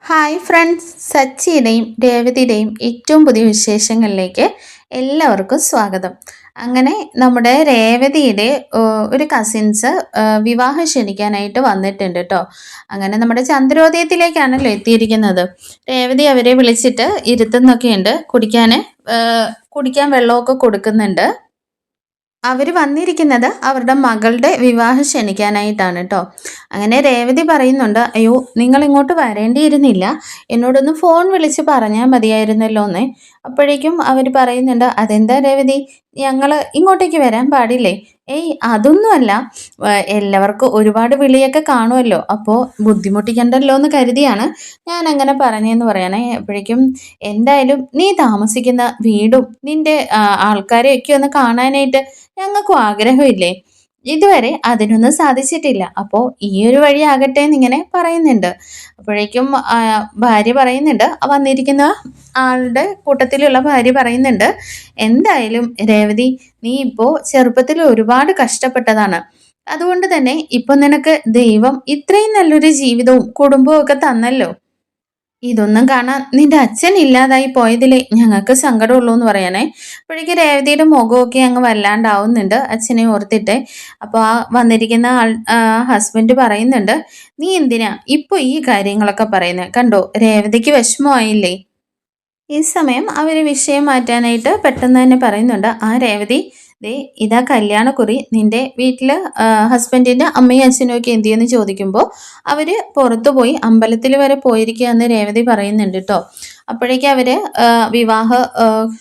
Hi friends, സച്ചിയുടെയും രേവതിയുടെയും ഏറ്റവും പുതിയ വിശേഷങ്ങളിലേക്ക് എല്ലാവർക്കും സ്വാഗതം. അങ്ങനെ നമ്മുടെ രേവതിയുടെ ഒരു കസിൻസ് വിവാഹം ക്ഷണിക്കാനായിട്ട് വന്നിട്ടുണ്ട് കേട്ടോ. അങ്ങനെ നമ്മുടെ ചന്ദ്രോദയത്തിലേക്കാണല്ലോ എത്തിയിരിക്കുന്നത്. രേവതി അവരെ വിളിച്ചിട്ട് ഇരുത്തുന്നൊക്കെയുണ്ട്, കുടിക്കാൻ വെള്ളമൊക്കെ കൊടുക്കുന്നുണ്ട്. അവർ വന്നിരിക്കുന്നത് അവരുടെ മകളുടെ വിവാഹം ക്ഷണിക്കാനായിട്ടാണ് കേട്ടോ. അങ്ങനെ രേവതി പറയുന്നുണ്ട്, അയ്യോ നിങ്ങൾ ഇങ്ങോട്ട് വരേണ്ടിയിരുന്നില്ല, എന്നോടൊന്ന് ഫോൺ വിളിച്ച് പറഞ്ഞാൽ മതിയായിരുന്നല്ലോ എന്നേ. അപ്പോഴേക്കും അവർ പറയുന്നുണ്ട്, അതെന്താ രേവതി, ഞങ്ങൾ ഇങ്ങോട്ടേക്ക് വരാൻ പാടില്ലേ? ഏയ് അതൊന്നുമല്ല, എല്ലാവർക്കും ഒരുപാട് വിളിയൊക്കെ കാണുമല്ലോ, അപ്പോൾ ബുദ്ധിമുട്ടിക്കണ്ടല്ലോ എന്ന് കരുതിയാണ് ഞാൻ അങ്ങനെ പറഞ്ഞതെന്ന് പറയണേ. അപ്പോഴേക്കും എന്തായാലും നീ താമസിക്കുന്ന വീടും നിന്റെ ആൾക്കാരെയൊക്കെ ഒന്ന് കാണാനായിട്ട് ഞങ്ങൾക്കും ആഗ്രഹമില്ലേ? ഇതുവരെ അതിനൊന്നും സാധിച്ചിട്ടില്ല, അപ്പോൾ ഈ ഒരു വഴി ആകട്ടെ എന്നിങ്ങനെ പറയുന്നുണ്ട്. അപ്പോഴേക്കും ഭാര്യ പറയുന്നുണ്ട്, വന്നിരിക്കുന്ന ആളുടെ കൂട്ടത്തിലുള്ള ഭാര്യ പറയുന്നുണ്ട്, എന്തായാലും രേവതി, നീ ഇപ്പോൾ ചെറുപ്പത്തിൽ ഒരുപാട് കഷ്ടപ്പെട്ടതാണ്. അതുകൊണ്ട് തന്നെ ഇപ്പൊ നിനക്ക് ദൈവം ഇത്രയും നല്ലൊരു ജീവിതവും കുടുംബവും ഒക്കെ തന്നല്ലോ. ഇതൊന്നും കാണാൻ നിന്റെ അച്ഛൻ ഇല്ലാതായി പോയതിലേ ഞങ്ങൾക്ക് സങ്കടമുള്ളൂ എന്ന് പറയാനേ. അപ്പോഴേക്കും രേവതിയുടെ മുഖമൊക്കെ അങ്ങ് വല്ലാണ്ടാവുന്നുണ്ട് അച്ഛനെ ഓർത്തിട്ട്. അപ്പോൾ ആ വന്നിരിക്കുന്ന ഹസ്ബൻഡ് പറയുന്നുണ്ട്, നീ എന്തിനാ ഇപ്പോൾ ഈ കാര്യങ്ങളൊക്കെ പറയുന്നത്? കണ്ടോ, രേവതിക്ക് വിഷമമായില്ലേ? ഈ സമയം അവർ വിഷയം മാറ്റാനായിട്ട് പെട്ടെന്ന് തന്നെ പറയുന്നുണ്ട്, ആ രേവതി, ദേ ഇതാ കല്യാണക്കുറി, നിന്റെ വീട്ടിൽ ഹസ്ബൻഡിൻ്റെ അമ്മയും അച്ഛനും ഒക്കെ എന്ത് ചെയ്യുമെന്ന് ചോദിക്കുമ്പോൾ അവർ പുറത്തു പോയി അമ്പലത്തിൽ വരെ പോയിരിക്കുകയെന്ന് രേവതി പറയുന്നുണ്ട് കേട്ടോ. അപ്പോഴേക്കും അവർ വിവാഹ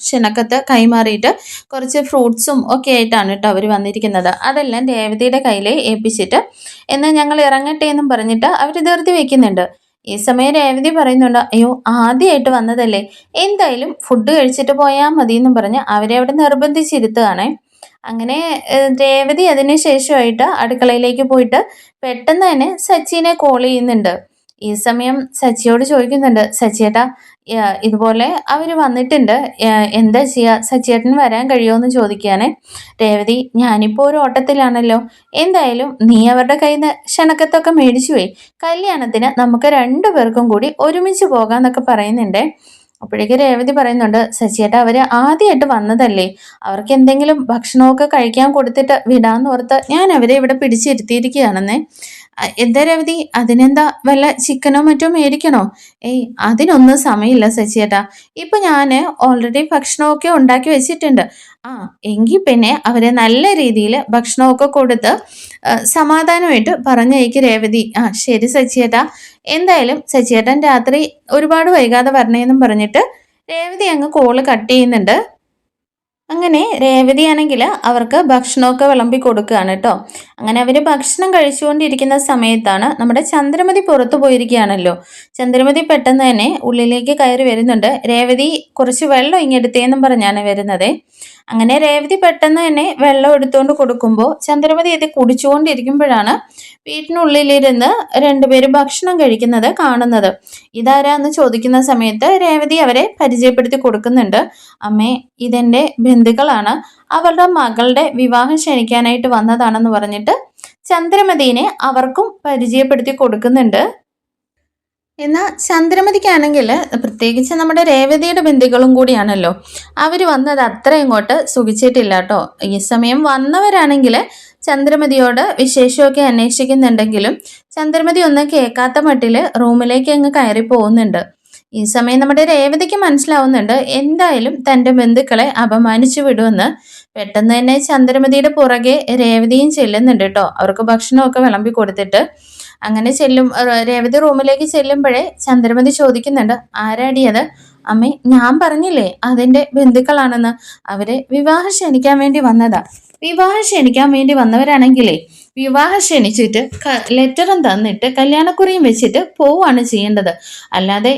ക്ഷണക്കത്ത് കൈമാറിയിട്ട് കുറച്ച് ഫ്രൂട്ട്സും ഒക്കെ ആയിട്ടാണ് കേട്ടോ അവർ വന്നിരിക്കുന്നത്. അതെല്ലാം രേവതിയുടെ കയ്യിൽ ഏൽപ്പിച്ചിട്ട് എന്നാൽ ഞങ്ങൾ ഇറങ്ങട്ടെ എന്നും പറഞ്ഞിട്ട് അവർ ധൃതി വയ്ക്കുന്നുണ്ട്. ഈ സമയം രേവതി പറയുന്നുണ്ട്, അയ്യോ ആദ്യമായിട്ട് വന്നതല്ലേ, എന്തായാലും ഫുഡ് കഴിച്ചിട്ട് പോയാൽ മതി എന്നും പറഞ്ഞ് അവരെ അവിടെ നിർബന്ധിച്ചിരുത്തുകയാണേ. അങ്ങനെ രേവതി അതിന് ശേഷമായിട്ട് അടുക്കളയിലേക്ക് പോയിട്ട് പെട്ടെന്ന് തന്നെ സച്ചിനെ കോൾ ചെയ്യുന്നുണ്ട്. ഈ സമയം സച്ചിയോട് ചോദിക്കുന്നുണ്ട്, സച്ചിയേട്ടാ ഇതുപോലെ അവർ വന്നിട്ടുണ്ട്, എന്താ ചെയ്യുക, സച്ചിയേട്ടന് വരാൻ കഴിയുമോ എന്ന് ചോദിക്കുകയാണേ. രേവതി, ഞാനിപ്പോൾ ഒരു ഓട്ടത്തിലാണല്ലോ, എന്തായാലും നീ അവരുടെ കയ്യിൽ നിന്ന് ക്ഷണക്കത്തൊക്കെ മേടിച്ചു പോയി, കല്യാണത്തിന് നമുക്ക് രണ്ടുപേർക്കും കൂടി ഒരുമിച്ച് പോകാമെന്നൊക്കെ പറയുന്നുണ്ട്. അപ്പോഴേക്ക് രേവതി പറയുന്നുണ്ട്, സച്ചിയേട്ടാ അവർ ആദ്യമായിട്ട് വന്നതല്ലേ, അവർക്ക് എന്തെങ്കിലും ഭക്ഷണമൊക്കെ കഴിക്കാൻ കൊടുത്തിട്ട് വിടാന്ന് ഓർത്ത് ഞാൻ അവരെ ഇവിടെ പിടിച്ചിരുത്തിയിരിക്കുകയാണെന്നേ. എന്താ രേവതി, അതിനെന്താ വല്ല ചിക്കനോ മറ്റോ മേടിക്കണോ? ഏയ് അതിനൊന്നും സമയമില്ല സച്ചിയേട്ടാ, ഇപ്പൊ ഞാൻ ഓൾറെഡി ഭക്ഷണമൊക്കെ ഉണ്ടാക്കി വെച്ചിട്ടുണ്ട്. ആ എങ്കിൽ പിന്നെ അവരെ നല്ല രീതിയിൽ ഭക്ഷണമൊക്കെ കൊടുത്ത് സമാധാനമായിട്ട് പറഞ്ഞയക്ക് രേവതി. ആ ശരി സച്ചിയേട്ടാ, എന്തായാലും സച്ചിയേട്ടൻ രാത്രി ഒരുപാട് വൈകാതെ വരണേന്നും പറഞ്ഞിട്ട് രേവതി അങ്ങ് കോള് കട്ട് ചെയ്യുന്നുണ്ട്. അങ്ങനെ രേവതിയാണെങ്കിൽ അവർക്ക് ഭക്ഷണമൊക്കെ വിളമ്പി കൊടുക്കുകയാണ് കേട്ടോ. അങ്ങനെ അവർ ഭക്ഷണം കഴിച്ചുകൊണ്ടിരിക്കുന്ന സമയത്താണ് നമ്മുടെ ചന്ദ്രമതി പുറത്തു പോയിരിക്കുകയാണല്ലോ. ചന്ദ്രമതി പെട്ടെന്ന് തന്നെ ഉള്ളിലേക്ക് കയറി വരുന്നുണ്ട്. രേവതി കുറച്ച് വെള്ളം ഇങ്ങെടുത്തേന്നും പറഞ്ഞാണ് വരുന്നത്. അങ്ങനെ രേവതി പെട്ടെന്ന് തന്നെ വെള്ളം എടുത്തുകൊണ്ട് കൊടുക്കുമ്പോൾ ചന്ദ്രമതി ഇത് കുടിച്ചുകൊണ്ടിരിക്കുമ്പോഴാണ് വീട്ടിനുള്ളിലിരുന്ന് രണ്ടുപേരും ഭക്ഷണം കഴിക്കുന്നത് കാണുന്നത്. ഇതാരാന്ന് ചോദിക്കുന്ന സമയത്ത് രേവതി അവരെ പരിചയപ്പെടുത്തി കൊടുക്കുന്നുണ്ട്. അമ്മേ, ഇതെൻ്റെ ബന്ധുക്കളാണ്, അവരുടെ മകളുടെ വിവാഹം ക്ഷണിക്കാനായിട്ട് വന്നതാണെന്ന് പറഞ്ഞിട്ട് ചന്ദ്രമതിനെ അവർക്കും പരിചയപ്പെടുത്തി കൊടുക്കുന്നുണ്ട്. എന്നാൽ ചന്ദ്രമതിക്കാണെങ്കിൽ പ്രത്യേകിച്ച് നമ്മുടെ രേവതിയുടെ ബന്ധുക്കളും കൂടിയാണല്ലോ, അവർ വന്നത് അത്ര ഇങ്ങോട്ട് സുഖിച്ചിട്ടില്ല കേട്ടോ. ഈ സമയം വന്നവരാണെങ്കിൽ ചന്ദ്രമതിയോട് വിശേഷമൊക്കെ അന്വേഷിക്കുന്നുണ്ടെങ്കിലും ചന്ദ്രമതി ഒന്നും കേൾക്കാത്ത മട്ടിൽ റൂമിലേക്ക് അങ്ങ് കയറി പോകുന്നുണ്ട്. ഈ സമയം നമ്മുടെ രേവതിക്ക് മനസ്സിലാവുന്നുണ്ട്, എന്തായാലും തൻ്റെ ബന്ധുക്കളെ അപമാനിച്ചു വിടുമെന്ന്. പെട്ടെന്ന് തന്നെ ചന്ദ്രമതിയുടെ പുറകെ രേവതിയും ചെല്ലുന്നുണ്ട് കേട്ടോ, അവർക്ക് ഭക്ഷണമൊക്കെ വിളമ്പി കൊടുത്തിട്ട്. അങ്ങനെ രേവതി റൂമിലേക്ക് ചെല്ലുമ്പോഴേ ചന്ദ്രമതി ചോദിക്കുന്നുണ്ട്, ആരാടിയത്? അമ്മേ, ഞാൻ പറഞ്ഞില്ലേ അതിൻ്റെ ബന്ധുക്കളാണെന്ന്, അവരെ വിവാഹം ക്ഷണിക്കാൻ വേണ്ടി വന്നതാ. വിവാഹം ക്ഷണിക്കാൻ വേണ്ടി വന്നവരാണെങ്കിലേ വിവാഹം ക്ഷണിച്ചിട്ട് ലെറ്ററും തന്നിട്ട് കല്യാണക്കുറിയും വെച്ചിട്ട് പോവുകയാണ് ചെയ്യേണ്ടത്. അല്ലാതെ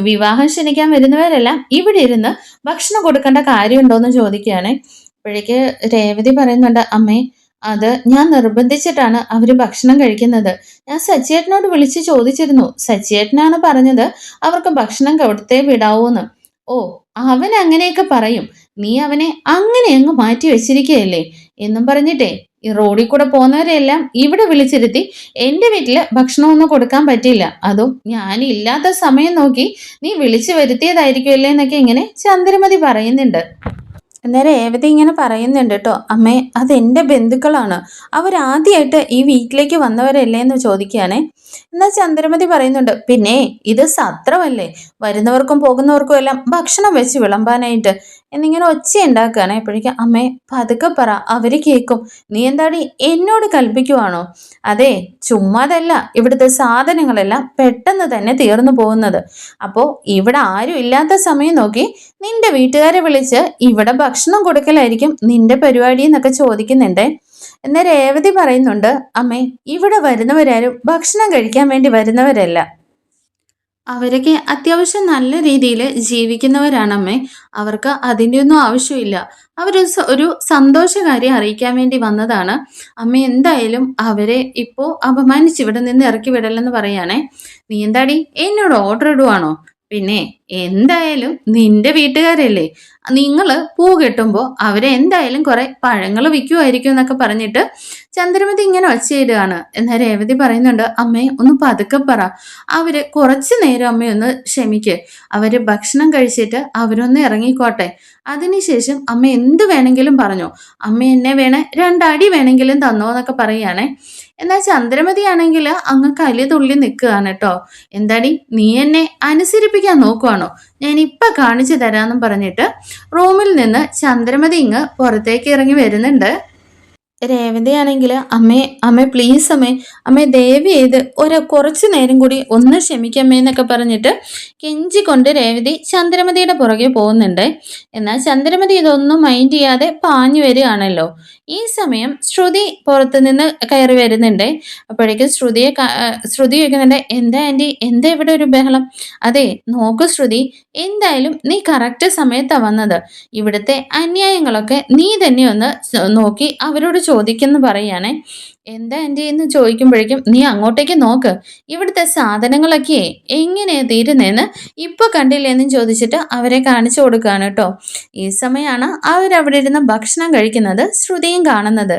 വിവാഹം ക്ഷണിക്കാൻ വരുന്നവരെല്ലാം ഇവിടെ ഇരുന്ന് ഭക്ഷണം കൊടുക്കേണ്ട കാര്യമുണ്ടോയെന്ന് ചോദിക്കുകയാണ്. അപ്പോഴേക്ക് രേവതി പറയുന്നുണ്ട്, അമ്മേ അത് ഞാൻ നിർബന്ധിച്ചിട്ടാണ് അവർ ഭക്ഷണം കഴിക്കുന്നത്. ഞാൻ സച്ചിയേട്ടനോട് വിളിച്ച് ചോദിച്ചിരുന്നു, സച്ചിയേട്ടനാണ് പറഞ്ഞത് അവർക്ക് ഭക്ഷണം കൊടുത്തേ വിടാവൂന്ന്. ഓ, അവൻ അങ്ങനെയൊക്കെ പറയും, നീ അവനെ അങ്ങനെ അങ്ങ് മാറ്റി വെച്ചിരിക്കുകയല്ലേ എന്നും പറഞ്ഞിട്ടേ ഈ റോഡിൽ കൂടെ പോകുന്നവരെല്ലാം ഇവിടെ വിളിച്ചിരുത്തി എൻ്റെ വീട്ടിൽ ഭക്ഷണമൊന്നും കൊടുക്കാൻ പറ്റില്ല, അതും ഞാനില്ലാത്ത സമയം നോക്കി നീ വിളിച്ചു വരുത്തിയതായിരിക്കുമല്ലേ എന്നൊക്കെ ഇങ്ങനെ ചന്ദ്രമതി പറയുന്നുണ്ട്. അന്നേരം രേവതി ഇങ്ങനെ പറയുന്നുണ്ട് കേട്ടോ, അമ്മേ അതെൻ്റെ ബന്ധുക്കളാണ്, അവരാദ്യമായിട്ട് ഈ വീട്ടിലേക്ക് വന്നവരല്ലേ എന്ന് ചോദിക്കുകയാണേ. എന്നാൽ ചന്ദ്രമതി പറയുന്നുണ്ട്, പിന്നെ ഇത് സത്രമല്ലേ, വരുന്നവർക്കും പോകുന്നവർക്കും എല്ലാം ഭക്ഷണം വെച്ച് വിളമ്പാനായിട്ട് എന്നിങ്ങനെ ഒച്ച ഉണ്ടാക്കുകയാണ്. എപ്പോഴേക്കും അമ്മേ പതുക്കെ പറ, അവര് കേൾക്കും, നീ എന്താടി എന്നോട് കൽപ്പിക്കുവാണോ? അതെ, ചുമ്മാതല്ല ഇവിടുത്തെ സാധനങ്ങളെല്ലാം പെട്ടെന്ന് തന്നെ തീർന്നു പോകുന്നത്. അപ്പോൾ ഇവിടെ ആരും ഇല്ലാത്ത സമയം നോക്കി നിന്റെ വീട്ടുകാരെ വിളിച്ച് ഇവിടെ ഭക്ഷണം കൊടുക്കലായിരിക്കും നിന്റെ പരിപാടി എന്നൊക്കെ ചോദിക്കുന്നുണ്ട്. എന്നാൽ രേവതി പറയുന്നുണ്ട്, അമ്മേ ഇവിടെ വരുന്നവരാരും ഭക്ഷണം കഴിക്കാൻ വേണ്ടി വരുന്നവരല്ല, അവരൊക്കെ അത്യാവശ്യം നല്ല രീതിയിൽ ജീവിക്കുന്നവരാണമ്മേ, അവർക്ക് അതിൻ്റെ ഒന്നും ആവശ്യമില്ല, ഒരു സന്തോഷകാര്യം അറിയിക്കാൻ വേണ്ടി വന്നതാണ്. അമ്മ എന്തായാലും അവരെ ഇപ്പോൾ അപമാനിച്ച് ഇവിടെ നിന്ന് ഇറക്കി വിടലെന്ന് പറയാണേ. നീ എന്താടി എന്നോട് ഓർഡർ ഇടുവാണോ? പിന്നെ എന്തായാലും നിന്റെ വീട്ടുകാരല്ലേ, നിങ്ങൾ പൂ കെട്ടുമ്പോൾ അവരെ എന്തായാലും കുറെ പഴങ്ങൾ വിൽക്കുമായിരിക്കും എന്നൊക്കെ പറഞ്ഞിട്ട് ചന്ദ്രമതി ഇങ്ങനെ ഒച്ചയിടുകയാണ്. എന്നാൽ രേവതി പറയുന്നുണ്ട്, അമ്മേ ഒന്ന് പതുക്കെ പറ, അവര് കുറച്ചു നേരം അമ്മയൊന്ന് ക്ഷമിക്ക്, അവര് ഭക്ഷണം കഴിച്ചിട്ട് അവരൊന്ന് ഇറങ്ങിക്കോട്ടെ, അതിനുശേഷം അമ്മ എന്ത് വേണമെങ്കിലും പറഞ്ഞോ, അമ്മ എന്നെ രണ്ടടി വേണമെങ്കിലും തന്നോ എന്നൊക്കെ പറയുകയാണേ. എന്നാൽ ചന്ദ്രമതി ആണെങ്കിൽ അങ്ങ് കലി തുള്ളി നിൽക്കുകയാണ് കേട്ടോ. എന്താടി നീ എന്നെ അനുസരിപ്പിക്കാൻ നോക്കുവാണോ? ഞാൻ ഇപ്പൊ കാണിച്ചു തരാമെന്നും പറഞ്ഞിട്ട് റൂമിൽ നിന്ന് ചന്ദ്രമതി ഇങ്ങ് പുറത്തേക്ക് ഇറങ്ങി വരുന്നുണ്ട്. രേവതിയാണെങ്കിൽ അമ്മേ പ്ലീസ് അമ്മേ ദയവ് ചെയ്ത് കുറച്ചു നേരം കൂടി ഒന്ന് ക്ഷമിക്കമ്മേ എന്നൊക്കെ പറഞ്ഞിട്ട് കെഞ്ചിക്കൊണ്ട് രേവതി ചന്ദ്രമതിയുടെ പുറകെ പോകുന്നുണ്ട്. എന്നാൽ ചന്ദ്രമതി ഇതൊന്നും മൈൻഡ് ചെയ്യാതെ പാഞ്ഞു വരികയാണല്ലോ. ഈ സമയം ശ്രുതി പുറത്തു നിന്ന് കയറി വരുന്നുണ്ട്. അപ്പോഴേക്കും ശ്രുതി ചോദിക്കുന്നുണ്ട്, എന്താ ആൻറ്റി, എന്താ ഇവിടെ ഒരു ബഹളം? അതെ നോക്കൂ ശ്രുതി, എന്തായാലും നീ കറക്റ്റ് സമയത്താണ് വന്നത്, ഇവിടുത്തെ അന്യായങ്ങളൊക്കെ നീ തന്നെ ഒന്ന് നോക്കി അവരോട് ചോദിക്കുന്നു പറയുകയാണെ. എന്താ ആൻറ്റി എന്ന് ചോദിക്കുമ്പോഴേക്കും, നീ അങ്ങോട്ടേക്ക് നോക്ക്, ഇവിടുത്തെ സാധനങ്ങളൊക്കെ എങ്ങനെയാ തീരുന്നതെന്ന് ഇപ്പൊ കണ്ടില്ലേന്നും ചോദിച്ചിട്ട് അവരെ കാണിച്ചു കൊടുക്കുകയാണ് കേട്ടോ. ഈ സമയമാണ് അവരവിടെ ഇരുന്ന് ഭക്ഷണം കഴിക്കുന്നത് ശ്രുതിയും കാണുന്നത്.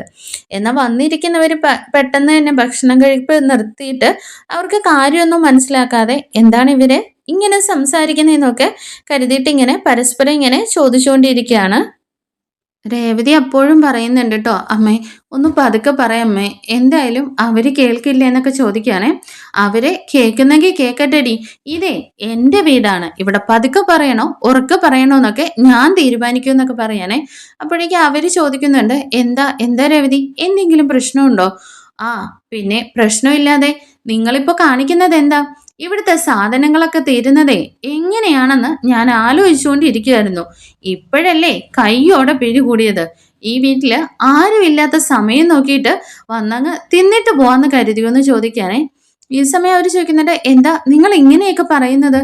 എന്നാൽ വന്നിരിക്കുന്നവർ പെട്ടെന്ന് തന്നെ ഭക്ഷണം കഴിപ്പ് നിർത്തിയിട്ട് അവർക്ക് കാര്യമൊന്നും മനസ്സിലാക്കാതെ എന്താണ് ഇവര് ഇങ്ങനെ സംസാരിക്കുന്നതെന്നൊക്കെ കരുതിയിട്ട് ഇങ്ങനെ പരസ്പരം ഇങ്ങനെ ചോദിച്ചുകൊണ്ടിരിക്കുകയാണ്. രേവതി അപ്പോഴും പറയുന്നുണ്ട് കേട്ടോ, അമ്മേ ഒന്ന് പതുക്കെ പറയമ്മേ, എന്തായാലും അവര് കേൾക്കില്ല എന്നൊക്കെ ചോദിക്കുകയാണേ. അവരെ കേൾക്കുന്നെങ്കിൽ കേൾക്കട്ടെടി, ഇതേ എൻ്റെ വീടാണ്, ഇവിടെ പതുക്കെ പറയണോ ഉറക്കെ പറയണോ എന്നൊക്കെ ഞാൻ തീരുമാനിക്കും എന്നൊക്കെ പറയാനേ. അപ്പോഴേക്കും അവര് ചോദിക്കുന്നുണ്ട്, എന്താ രേവതി, എന്തെങ്കിലും പ്രശ്നമുണ്ടോ? ആ പിന്നെ പ്രശ്നമില്ലാതെ നിങ്ങളിപ്പോ കാണിക്കുന്നത് എന്താ? ഇവിടുത്തെ സാധനങ്ങളൊക്കെ തീരുന്നതേ എങ്ങനെയാണെന്ന് ഞാൻ ആലോചിച്ചുകൊണ്ടിരിക്കുകയായിരുന്നു, ഇപ്പോഴല്ലേ കയ്യോടെ പിടികൂടിയത്. ഈ വീട്ടില് ആരുമില്ലാത്ത സമയം നോക്കിയിട്ട് വന്നങ്ങ് തിന്നിട്ട് പോവാന്ന് കരുതിയോ എന്ന് ചോദിക്കാനേ. ഈ സമയം അവർ ചോദിക്കുന്നുണ്ട്, എന്താ നിങ്ങൾ ഇങ്ങനെയൊക്കെ പറയുന്നത്?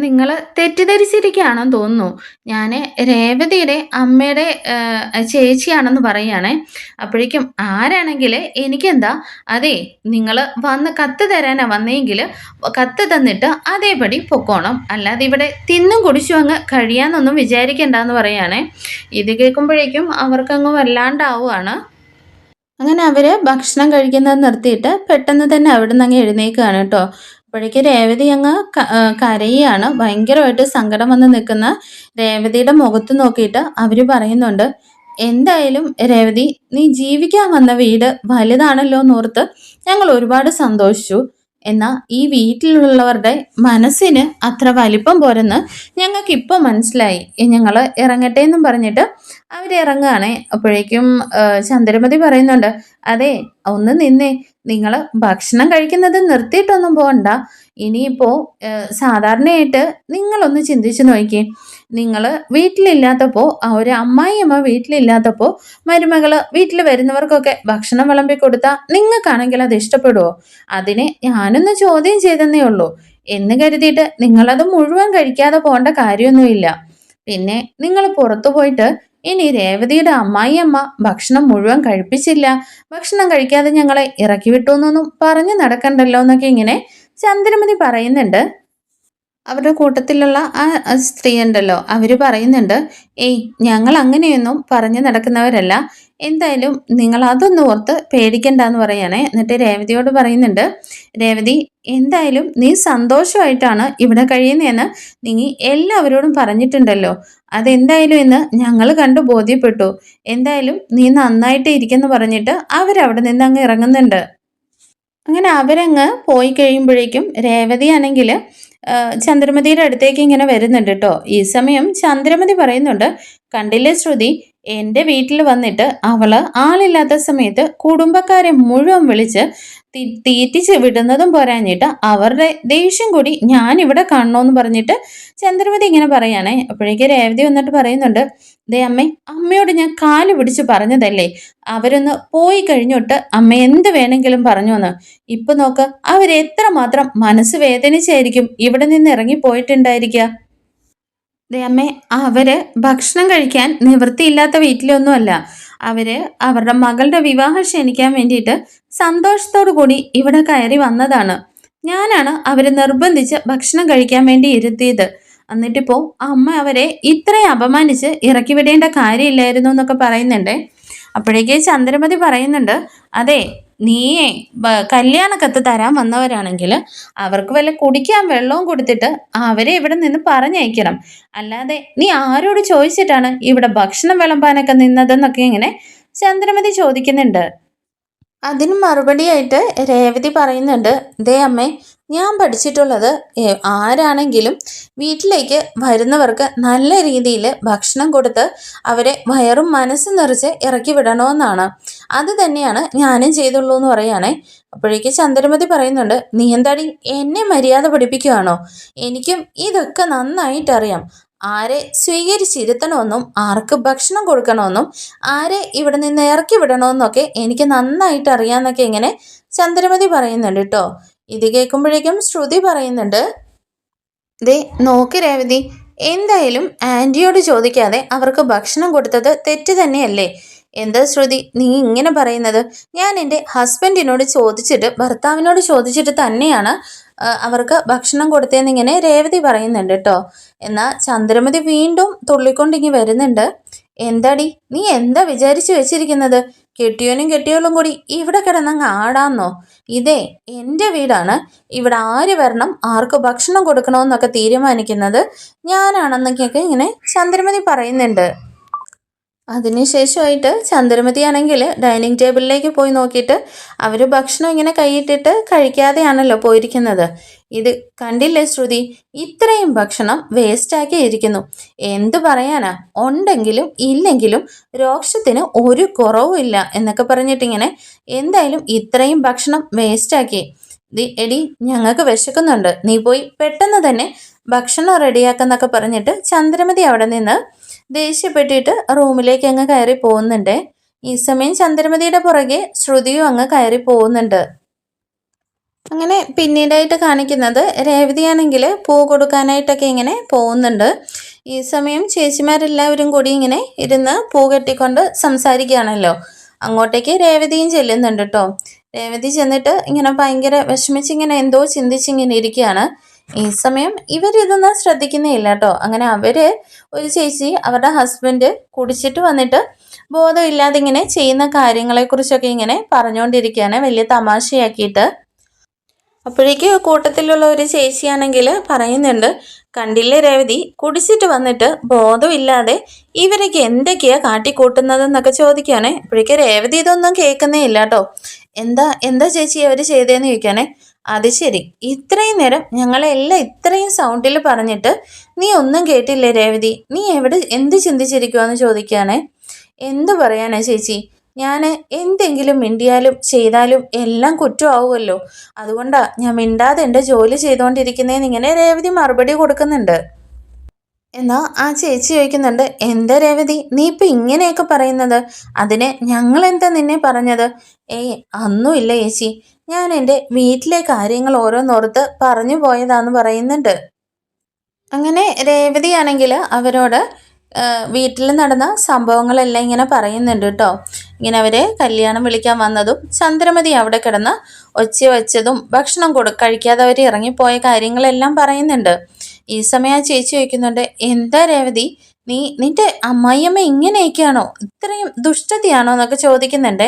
നിങ്ങൾ തെറ്റിദ്ധരിച്ചിരിക്കുകയാണെന്ന് തോന്നുന്നു, ഞാൻ രേവതിയുടെ അമ്മയുടെ ചേച്ചിയാണെന്ന് പറയുകയാണേ. അപ്പോഴേക്കും ആരാണെങ്കിൽ എനിക്കെന്താ, അതെ നിങ്ങൾ വന്ന് കത്ത് തരാനാണ് വന്നെങ്കിൽ കത്ത് തന്നിട്ട് അതേപടി പൊക്കോണം, അല്ലാതെ ഇവിടെ തിന്നും കുടിച്ചും അങ്ങ് കഴിയാന്നൊന്നും വിചാരിക്കണ്ടെന്ന് പറയുകയാണേ. ഇത് കേൾക്കുമ്പോഴേക്കും അവർക്കങ്ങ് വല്ലാണ്ടാവുകയാണ്. അങ്ങനെ അവർ ഭക്ഷണം കഴിക്കുന്നത് നിർത്തിയിട്ട് പെട്ടെന്ന് തന്നെ അവിടെ നിന്ന് അങ്ങ് എഴുന്നേൽക്കുകയാണ് കേട്ടോ. അപ്പോഴേക്ക് രേവതി അങ്ങ് കരയുകയാണ്. ഭയങ്കരമായിട്ട് സങ്കടം വന്ന് നിൽക്കുന്ന രേവതിയുടെ മുഖത്ത് നോക്കിയിട്ട് അവർ പറയുന്നുണ്ട്, എന്തായാലും രേവതി, നീ ജീവിക്കാൻ വന്ന വീട് വലുതാണല്ലോ എന്നോർത്ത് ഞങ്ങൾ ഒരുപാട് സന്തോഷിച്ചു. എന്നാൽ ഈ വീട്ടിലുള്ളവരുടെ മനസ്സിന് അത്ര വലിപ്പം പോരെന്ന് ഞങ്ങൾക്കിപ്പോൾ മനസ്സിലായി, ഞങ്ങൾ ഇറങ്ങട്ടെ എന്നും പറഞ്ഞിട്ട് അവരിറങ്ങുകയാണേ. അപ്പോഴേക്കും ചന്ദ്രമതി പറയുന്നുണ്ട്, അതെ ഒന്ന് നിന്നേ, നിങ്ങൾ ഭക്ഷണം കഴിക്കുന്നത് നിർത്തിയിട്ടൊന്നും പോകണ്ട. ഇനിയിപ്പോൾ സാധാരണയായിട്ട് നിങ്ങളൊന്ന് ചിന്തിച്ചു നോക്കിയേ, നിങ്ങൾ വീട്ടിലില്ലാത്തപ്പോൾ, ഒരു അമ്മായിയമ്മ വീട്ടിലില്ലാത്തപ്പോൾ മരുമകള് വീട്ടിൽ വരുന്നവർക്കൊക്കെ ഭക്ഷണം വിളമ്പി കൊടുത്താൽ നിങ്ങൾക്കാണെങ്കിൽ അത് ഇഷ്ടപ്പെടുമോ? അതിനെ ഞാനൊന്ന് ചോദ്യം ചെയ്തെന്നേ ഉള്ളൂ എന്ന് കരുതിയിട്ട് നിങ്ങളത് മുഴുവൻ കഴിക്കാതെ പോകേണ്ട കാര്യമൊന്നുമില്ല. പിന്നെ നിങ്ങൾ പുറത്തു പോയിട്ട് ഇനി രേവതിയുടെ അമ്മായിയമ്മ ഭക്ഷണം മുഴുവൻ കഴിപ്പിച്ചില്ല, ഭക്ഷണം കഴിക്കാതെ ഞങ്ങളെ ഇറക്കി വിട്ടു എന്നൊന്നും പറഞ്ഞു നടക്കണ്ടല്ലോ എന്നൊക്കെ ഇങ്ങനെ ചന്ദ്രമതി പറയുന്നുണ്ട്. അവരുടെ കൂട്ടത്തിലുള്ള ആ സ്ത്രീ ഉണ്ടല്ലോ, അവർ പറയുന്നുണ്ട്, ഏയ് ഞങ്ങൾ അങ്ങനെയൊന്നും പറഞ്ഞു നടക്കുന്നവരല്ല, എന്തായാലും നിങ്ങൾ അതൊന്നും ഓർത്ത് പേടിക്കണ്ടെന്ന് പറയണേ. എന്നിട്ട് രേവതിയോട് പറയുന്നുണ്ട്, രേവതി എന്തായാലും നീ സന്തോഷമായിട്ടാണ് ഇവിടെ കഴിയുന്നതെന്ന് നീ എല്ലാവരോടും പറഞ്ഞിട്ടുണ്ടല്ലോ, അതെന്തായാലും ഇന്ന് ഞങ്ങൾ കണ്ടു ബോധ്യപ്പെട്ടു. എന്തായാലും നീ നന്നായിട്ട് ഇരിക്കെന്ന് പറഞ്ഞിട്ട് അവരവിടെ നിന്ന് അങ്ങ് ഇറങ്ങുന്നുണ്ട്. അങ്ങനെ അവരങ്ങ് പോയി കഴിയുമ്പോഴേക്കും രേവതിയാണെങ്കിൽ ചന്ദ്രമതിയുടെ അടുത്തേക്ക് ഇങ്ങനെ വരുന്നുണ്ട് കേട്ടോ. ഈ സമയം ചന്ദ്രമതി പറയുന്നുണ്ട്, കണ്ടില്ലേ ശ്രുതി, എൻ്റെ വീട്ടിൽ വന്നിട്ട് അവള് ആളില്ലാത്ത സമയത്ത് കുടുംബക്കാരെ മുഴുവൻ വിളിച്ച് തീറ്റിച്ച് വിടുന്നതും പോരാഞ്ഞിട്ട് അവരുടെ ദേഷ്യം കൂടി ഞാൻ ഇവിടെ കാണണമെന്ന് പറഞ്ഞിട്ട് ചന്ദ്രമതി ഇങ്ങനെ പറയാണേ. അപ്പോഴേക്ക് രേവതി വന്നിട്ട് പറയുന്നുണ്ട്, ദേ അമ്മേ, അമ്മയോട് ഞാൻ കാല് പിടിച്ച് പറഞ്ഞതല്ലേ അവരൊന്ന് പോയി കഴിഞ്ഞിട്ട് അമ്മ എന്ത് വേണമെങ്കിലും പറഞ്ഞോന്ന്. ഇപ്പൊ നോക്ക്, അവരെത്രമാത്രം മനസ്സ് വേദനിച്ചായിരിക്കും ഇവിടെ നിന്ന് ഇറങ്ങി പോയിട്ടുണ്ടായിരിക്കുക. ദേ അമ്മേ, അവര് ഭക്ഷണം കഴിക്കാൻ നിവൃത്തിയില്ലാത്ത വീട്ടിലൊന്നുമല്ല. അവര് അവരുടെ മകളുടെ വിവാഹം ക്ഷണിക്കാൻ വേണ്ടിയിട്ട് സന്തോഷത്തോടു കൂടി ഇവിടെ കയറി വന്നതാണ്. ഞാനാണ് അവരെ നിർബന്ധിച്ച് ഭക്ഷണം കഴിക്കാൻ വേണ്ടി ഇരുത്തിയത്. എന്നിട്ടിപ്പോ അമ്മ അവരെ ഇത്രയും അപമാനിച്ച് ഇറക്കി വിടേണ്ട കാര്യമില്ലായിരുന്നു എന്നൊക്കെ പറയുന്നുണ്ടേ. അപ്പോഴേക്ക് ചന്ദ്രമതി പറയുന്നുണ്ട്, അതെ, നീയേ കല്യാണക്കത്ത് തരാൻ വന്നവരാണെങ്കിൽ അവർക്ക് വല്ല കുടിക്കാൻ വെള്ളവും കൊടുത്തിട്ട് അവരെ ഇവിടെ നിന്ന് പറഞ്ഞയക്കണം. അല്ലാതെ നീ ആരോട് ചോദിച്ചിട്ടാണ് ഇവിടെ ഭക്ഷണം വിളമ്പാനൊക്കെ നിന്നതെന്നൊക്കെ ഇങ്ങനെ ചന്ദ്രമതി ചോദിക്കുന്നുണ്ട്. അതിന് മറുപടിയായിട്ട് രേവതി പറയുന്നുണ്ട്, ദേ അമ്മേ, ഞാൻ പഠിച്ചിട്ടുള്ളത് ആരാണെങ്കിലും വീട്ടിലേക്ക് വരുന്നവർക്ക് നല്ല രീതിയിൽ ഭക്ഷണം കൊടുത്ത് അവരെ വയറും മനസ്സും നിറച്ച് ഇറക്കി വിടണമെന്നാണ്. അത് തന്നെയാണ് ഞാനും ചെയ്തുള്ളൂ എന്ന് പറയുകയാണേ. അപ്പോഴേക്ക് ചന്ദ്രമതി പറയുന്നുണ്ട്, നീ എന്താടി എന്നെ മര്യാദ പഠിപ്പിക്കുകയാണോ? എനിക്കും ഇതൊക്കെ നന്നായിട്ടറിയാം. ആരെ സ്വീകരിച്ചിരുത്തണമെന്നും ആർക്ക് ഭക്ഷണം കൊടുക്കണമെന്നും ആരെ ഇവിടെ നിന്ന് ഇറക്കി വിടണമെന്നൊക്കെ എനിക്ക് നന്നായിട്ട് അറിയാമെന്നൊക്കെ ഇങ്ങനെ ചന്ദ്രമതി പറയുന്നുണ്ട് കേട്ടോ. ഇത് കേൾക്കുമ്പോഴേക്കും ശ്രുതി പറയുന്നുണ്ട്, ദേ നോക്ക് രേവതി, എന്തായാലും ആൻറ്റിയോട് ചോദിക്കാതെ അവർക്ക് ഭക്ഷണം കൊടുത്തത് തെറ്റ് തന്നെയല്ലേ? എന്താ ശ്രുതി നീ ഇങ്ങനെ പറയുന്നത്? ഞാൻ എൻ്റെ ഹസ്ബൻഡിനോട് ചോദിച്ചിട്ട്, ഭർത്താവിനോട് ചോദിച്ചിട്ട് തന്നെയാണ് അവർക്ക് ഭക്ഷണം കൊടുത്തതെന്നിങ്ങനെ രേവതി പറയുന്നുണ്ട് കേട്ടോ. എന്നാൽ ചന്ദ്രമതി വീണ്ടും തുള്ളിക്കൊണ്ടിങ്ങി വരുന്നുണ്ട്. എന്താടി നീ എന്താ വിചാരിച്ചു വെച്ചിരിക്കുന്നത്? കെട്ടിയോനും കെട്ടിയോളും കൂടി ഇവിടെ കിടന്നങ്ങ് ആടാന്നോ? ഇതേ എൻ്റെ വീടാണ്. ഇവിടെ ആര് വരണം, ആർക്ക് ഭക്ഷണം കൊടുക്കണമെന്നൊക്കെ തീരുമാനിക്കുന്നത് ഞാനാണെന്നൊക്കെ ഇങ്ങനെ ചന്ദ്രമതി പറയുന്നുണ്ട്. അതിനുശേഷമായിട്ട് ചന്ദ്രമതി ആണെങ്കിൽ ഡൈനിങ് ടേബിളിലേക്ക് പോയി നോക്കിയിട്ട് അവർ ഭക്ഷണം ഇങ്ങനെ കൈയിട്ടിട്ട് കഴിക്കാതെയാണല്ലോ പോയിരിക്കുന്നത്. ഇത് കണ്ടില്ലേ ശ്രുതി, ഇത്രയും ഭക്ഷണം വേസ്റ്റാക്കി ഇരിക്കുന്നു. എന്തു പറയാനാ, ഉണ്ടെങ്കിലും ഇല്ലെങ്കിലും രോക്ഷത്തിന് ഒരു കുറവും ഇല്ല എന്നൊക്കെ പറഞ്ഞിട്ടിങ്ങനെ എന്തായാലും ഇത്രയും ഭക്ഷണം വേസ്റ്റാക്കി. എടി ഞങ്ങൾക്ക് വിശക്കുന്നുണ്ട്, നീ പോയി പെട്ടെന്ന് തന്നെ ഭക്ഷണം റെഡിയാക്കെന്നൊക്കെ പറഞ്ഞിട്ട് ചന്ദ്രമതി അവിടെ നിന്ന് ദേഷ്യപ്പെട്ടിട്ട് റൂമിലേക്ക് അങ്ങ് കയറി പോകുന്നുണ്ട്. ഈ സമയം ചന്ദ്രമതിയുടെ പുറകെ ശ്രുതിയും അങ്ങ് കയറി പോകുന്നുണ്ട്. അങ്ങനെ പിന്നീടായിട്ട് കാണിക്കുന്നത് രേവതിയാണെങ്കിൽ പൂ കൊടുക്കാനായിട്ടൊക്കെ ഇങ്ങനെ പോകുന്നുണ്ട്. ഈ സമയം ചേച്ചിമാരെല്ലാവരും കൂടി ഇങ്ങനെ ഇരുന്ന് പൂ കെട്ടിക്കൊണ്ട് സംസാരിക്കുകയാണല്ലോ. അങ്ങോട്ടേക്ക് രേവതിയും ചെല്ലുന്നുണ്ട് കേട്ടോ. രേവതി ചെന്നിട്ട് ഇങ്ങനെ ഭയങ്കര വിഷമിച്ചിങ്ങനെ എന്തോ ചിന്തിച്ചിങ്ങനെ ഇരിക്കുകയാണ്. ഈ സമയം ഇവരിതൊന്നും ശ്രദ്ധിക്കുന്നേയില്ല കേട്ടോ. അങ്ങനെ ഒരു ചേച്ചി അവരുടെ ഹസ്ബൻഡ് കുടിച്ചിട്ട് വന്നിട്ട് ബോധമില്ലാതെ ഇങ്ങനെ ചെയ്യുന്ന കാര്യങ്ങളെക്കുറിച്ചൊക്കെ ഇങ്ങനെ പറഞ്ഞുകൊണ്ടിരിക്കുകയാണ് വലിയ തമാശയാക്കിയിട്ട്. അപ്പോഴേക്ക് കൂട്ടത്തിലുള്ള ഒരു ചേച്ചിയാണെങ്കിൽ പറയുന്നുണ്ട്, കണ്ടില്ലേ രേവതി, കുടിച്ചിട്ട് വന്നിട്ട് ബോധമില്ലാതെ ഇവരൊക്കെ എന്തൊക്കെയാ കാട്ടിക്കൂട്ടുന്നതെന്നൊക്കെ ചോദിക്കുകയാണേ. അപ്പോഴേക്ക് രേവതി ഇതൊന്നും കേൾക്കുന്നേ ഇല്ല കേട്ടോ. എന്താ ചേച്ചി അവർ ചെയ്തതെന്ന് ചോദിക്കുകയാണേ. അത് ശരി, ഇത്രയും നേരം ഞങ്ങളെല്ലാം ഇത്രയും സൗണ്ടിൽ പറഞ്ഞിട്ട് നീ ഒന്നും കേട്ടില്ലേ രേവതി? നീ എന്ത് ചിന്തിച്ചിരിക്കുവാന്ന് ചോദിക്കുകയാണേ. എന്തു പറയാനാ ചേച്ചി, ഞാൻ എന്തെങ്കിലും മിണ്ടിയാലും ചെയ്താലും എല്ലാം കുറ്റമാവുമല്ലോ, അതുകൊണ്ടാണ് ഞാൻ മിണ്ടാതെ എൻ്റെ ജോലി ചെയ്തുകൊണ്ടിരിക്കുന്നതെന്ന് ഇങ്ങനെ രേവതി മറുപടി കൊടുക്കുന്നുണ്ട്. എന്നാൽ ആ ചേച്ചി ചോദിക്കുന്നുണ്ട്, എന്താ രേവതി നീ ഇപ്പം ഇങ്ങനെയൊക്കെ പറയുന്നത്? അതിന് ഞങ്ങളെന്താ നിന്നെ പറഞ്ഞത്? ഒന്നുമില്ല ചേച്ചി, ഞാൻ എൻ്റെ വീട്ടിലെ കാര്യങ്ങൾ ഓരോന്നോർത്ത് പറഞ്ഞു പോയതാന്ന് പറയുന്നുണ്ട്. അങ്ങനെ രേവതിയാണെങ്കിൽ അവരോട് വീട്ടിൽ നടന്ന സംഭവങ്ങളെല്ലാം ഇങ്ങനെ പറയുന്നുണ്ട് കേട്ടോ. ഇങ്ങനെ അവരെ കല്യാണം വിളിക്കാൻ വന്നതും ചന്ദ്രമതി അവിടെ കിടന്ന് ഒച്ച വെച്ചതും ഭക്ഷണം കഴിക്കാതെ അവർ ഇറങ്ങിപ്പോയ കാര്യങ്ങളെല്ലാം പറയുന്നുണ്ട്. ഈ സമയം ആ ചേച്ചി ചോദിക്കുന്നുണ്ട്, എന്താ രേവതി, നിന്റെ അമ്മായിയമ്മ ഇങ്ങനെയൊക്കെയാണോ, ഇത്രയും ദുഷ്ടതയാണോ എന്നൊക്കെ ചോദിക്കുന്നുണ്ട്.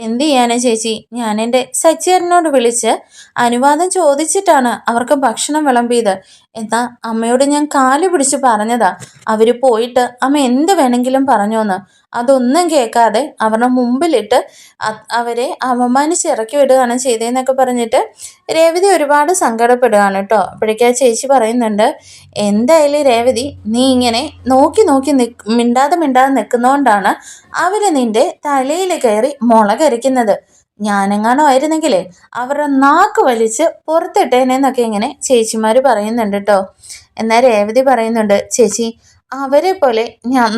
എന്ത് ചെയ്യാനാ ചേച്ചി, ഞാൻ എൻ്റെ സച്ചിയേട്ടനോട് വിളിച്ച് അനുവാദം ചോദിച്ചിട്ടാണ് അവർക്ക് ഭക്ഷണം വിളമ്പിയത്. എന്നാ അമ്മയോട് ഞാൻ കാല് പിടിച്ച് പറഞ്ഞതാ, അവര് പോയിട്ട് അമ്മ എന്ത് വേണമെങ്കിലും പറഞ്ഞോന്ന്. അതൊന്നും കേൾക്കാതെ അവരുടെ മുമ്പിലിട്ട് അവരെ അവമാനിച്ച് ഇറക്കി വിടുകയാണ് ചെയ്തതെന്നൊക്കെ പറഞ്ഞിട്ട് രേവതി ഒരുപാട് സങ്കടപ്പെടുകയാണ് കേട്ടോ. അപ്പോഴേക്കും ആ ചേച്ചി പറയുന്നുണ്ട്, എന്തായാലും രേവതി, നീ ഇങ്ങനെ നോക്കി നോക്കി മിണ്ടാതെ നിൽക്കുന്നതുകൊണ്ടാണ് അവർ നിന്റെ തലയിൽ കയറി മുളകരിക്കുന്നത്. ഞാനെങ്ങാണോ ആയിരുന്നെങ്കിലേ അവരുടെ നാക്ക് വലിച്ച് പുറത്തിട്ടേനെന്നൊക്കെ ഇങ്ങനെ ചേച്ചിമാർ പറയുന്നുണ്ട് കേട്ടോ. എന്നാൽ രേവതി പറയുന്നുണ്ട്, ചേച്ചി അവരെ പോലെ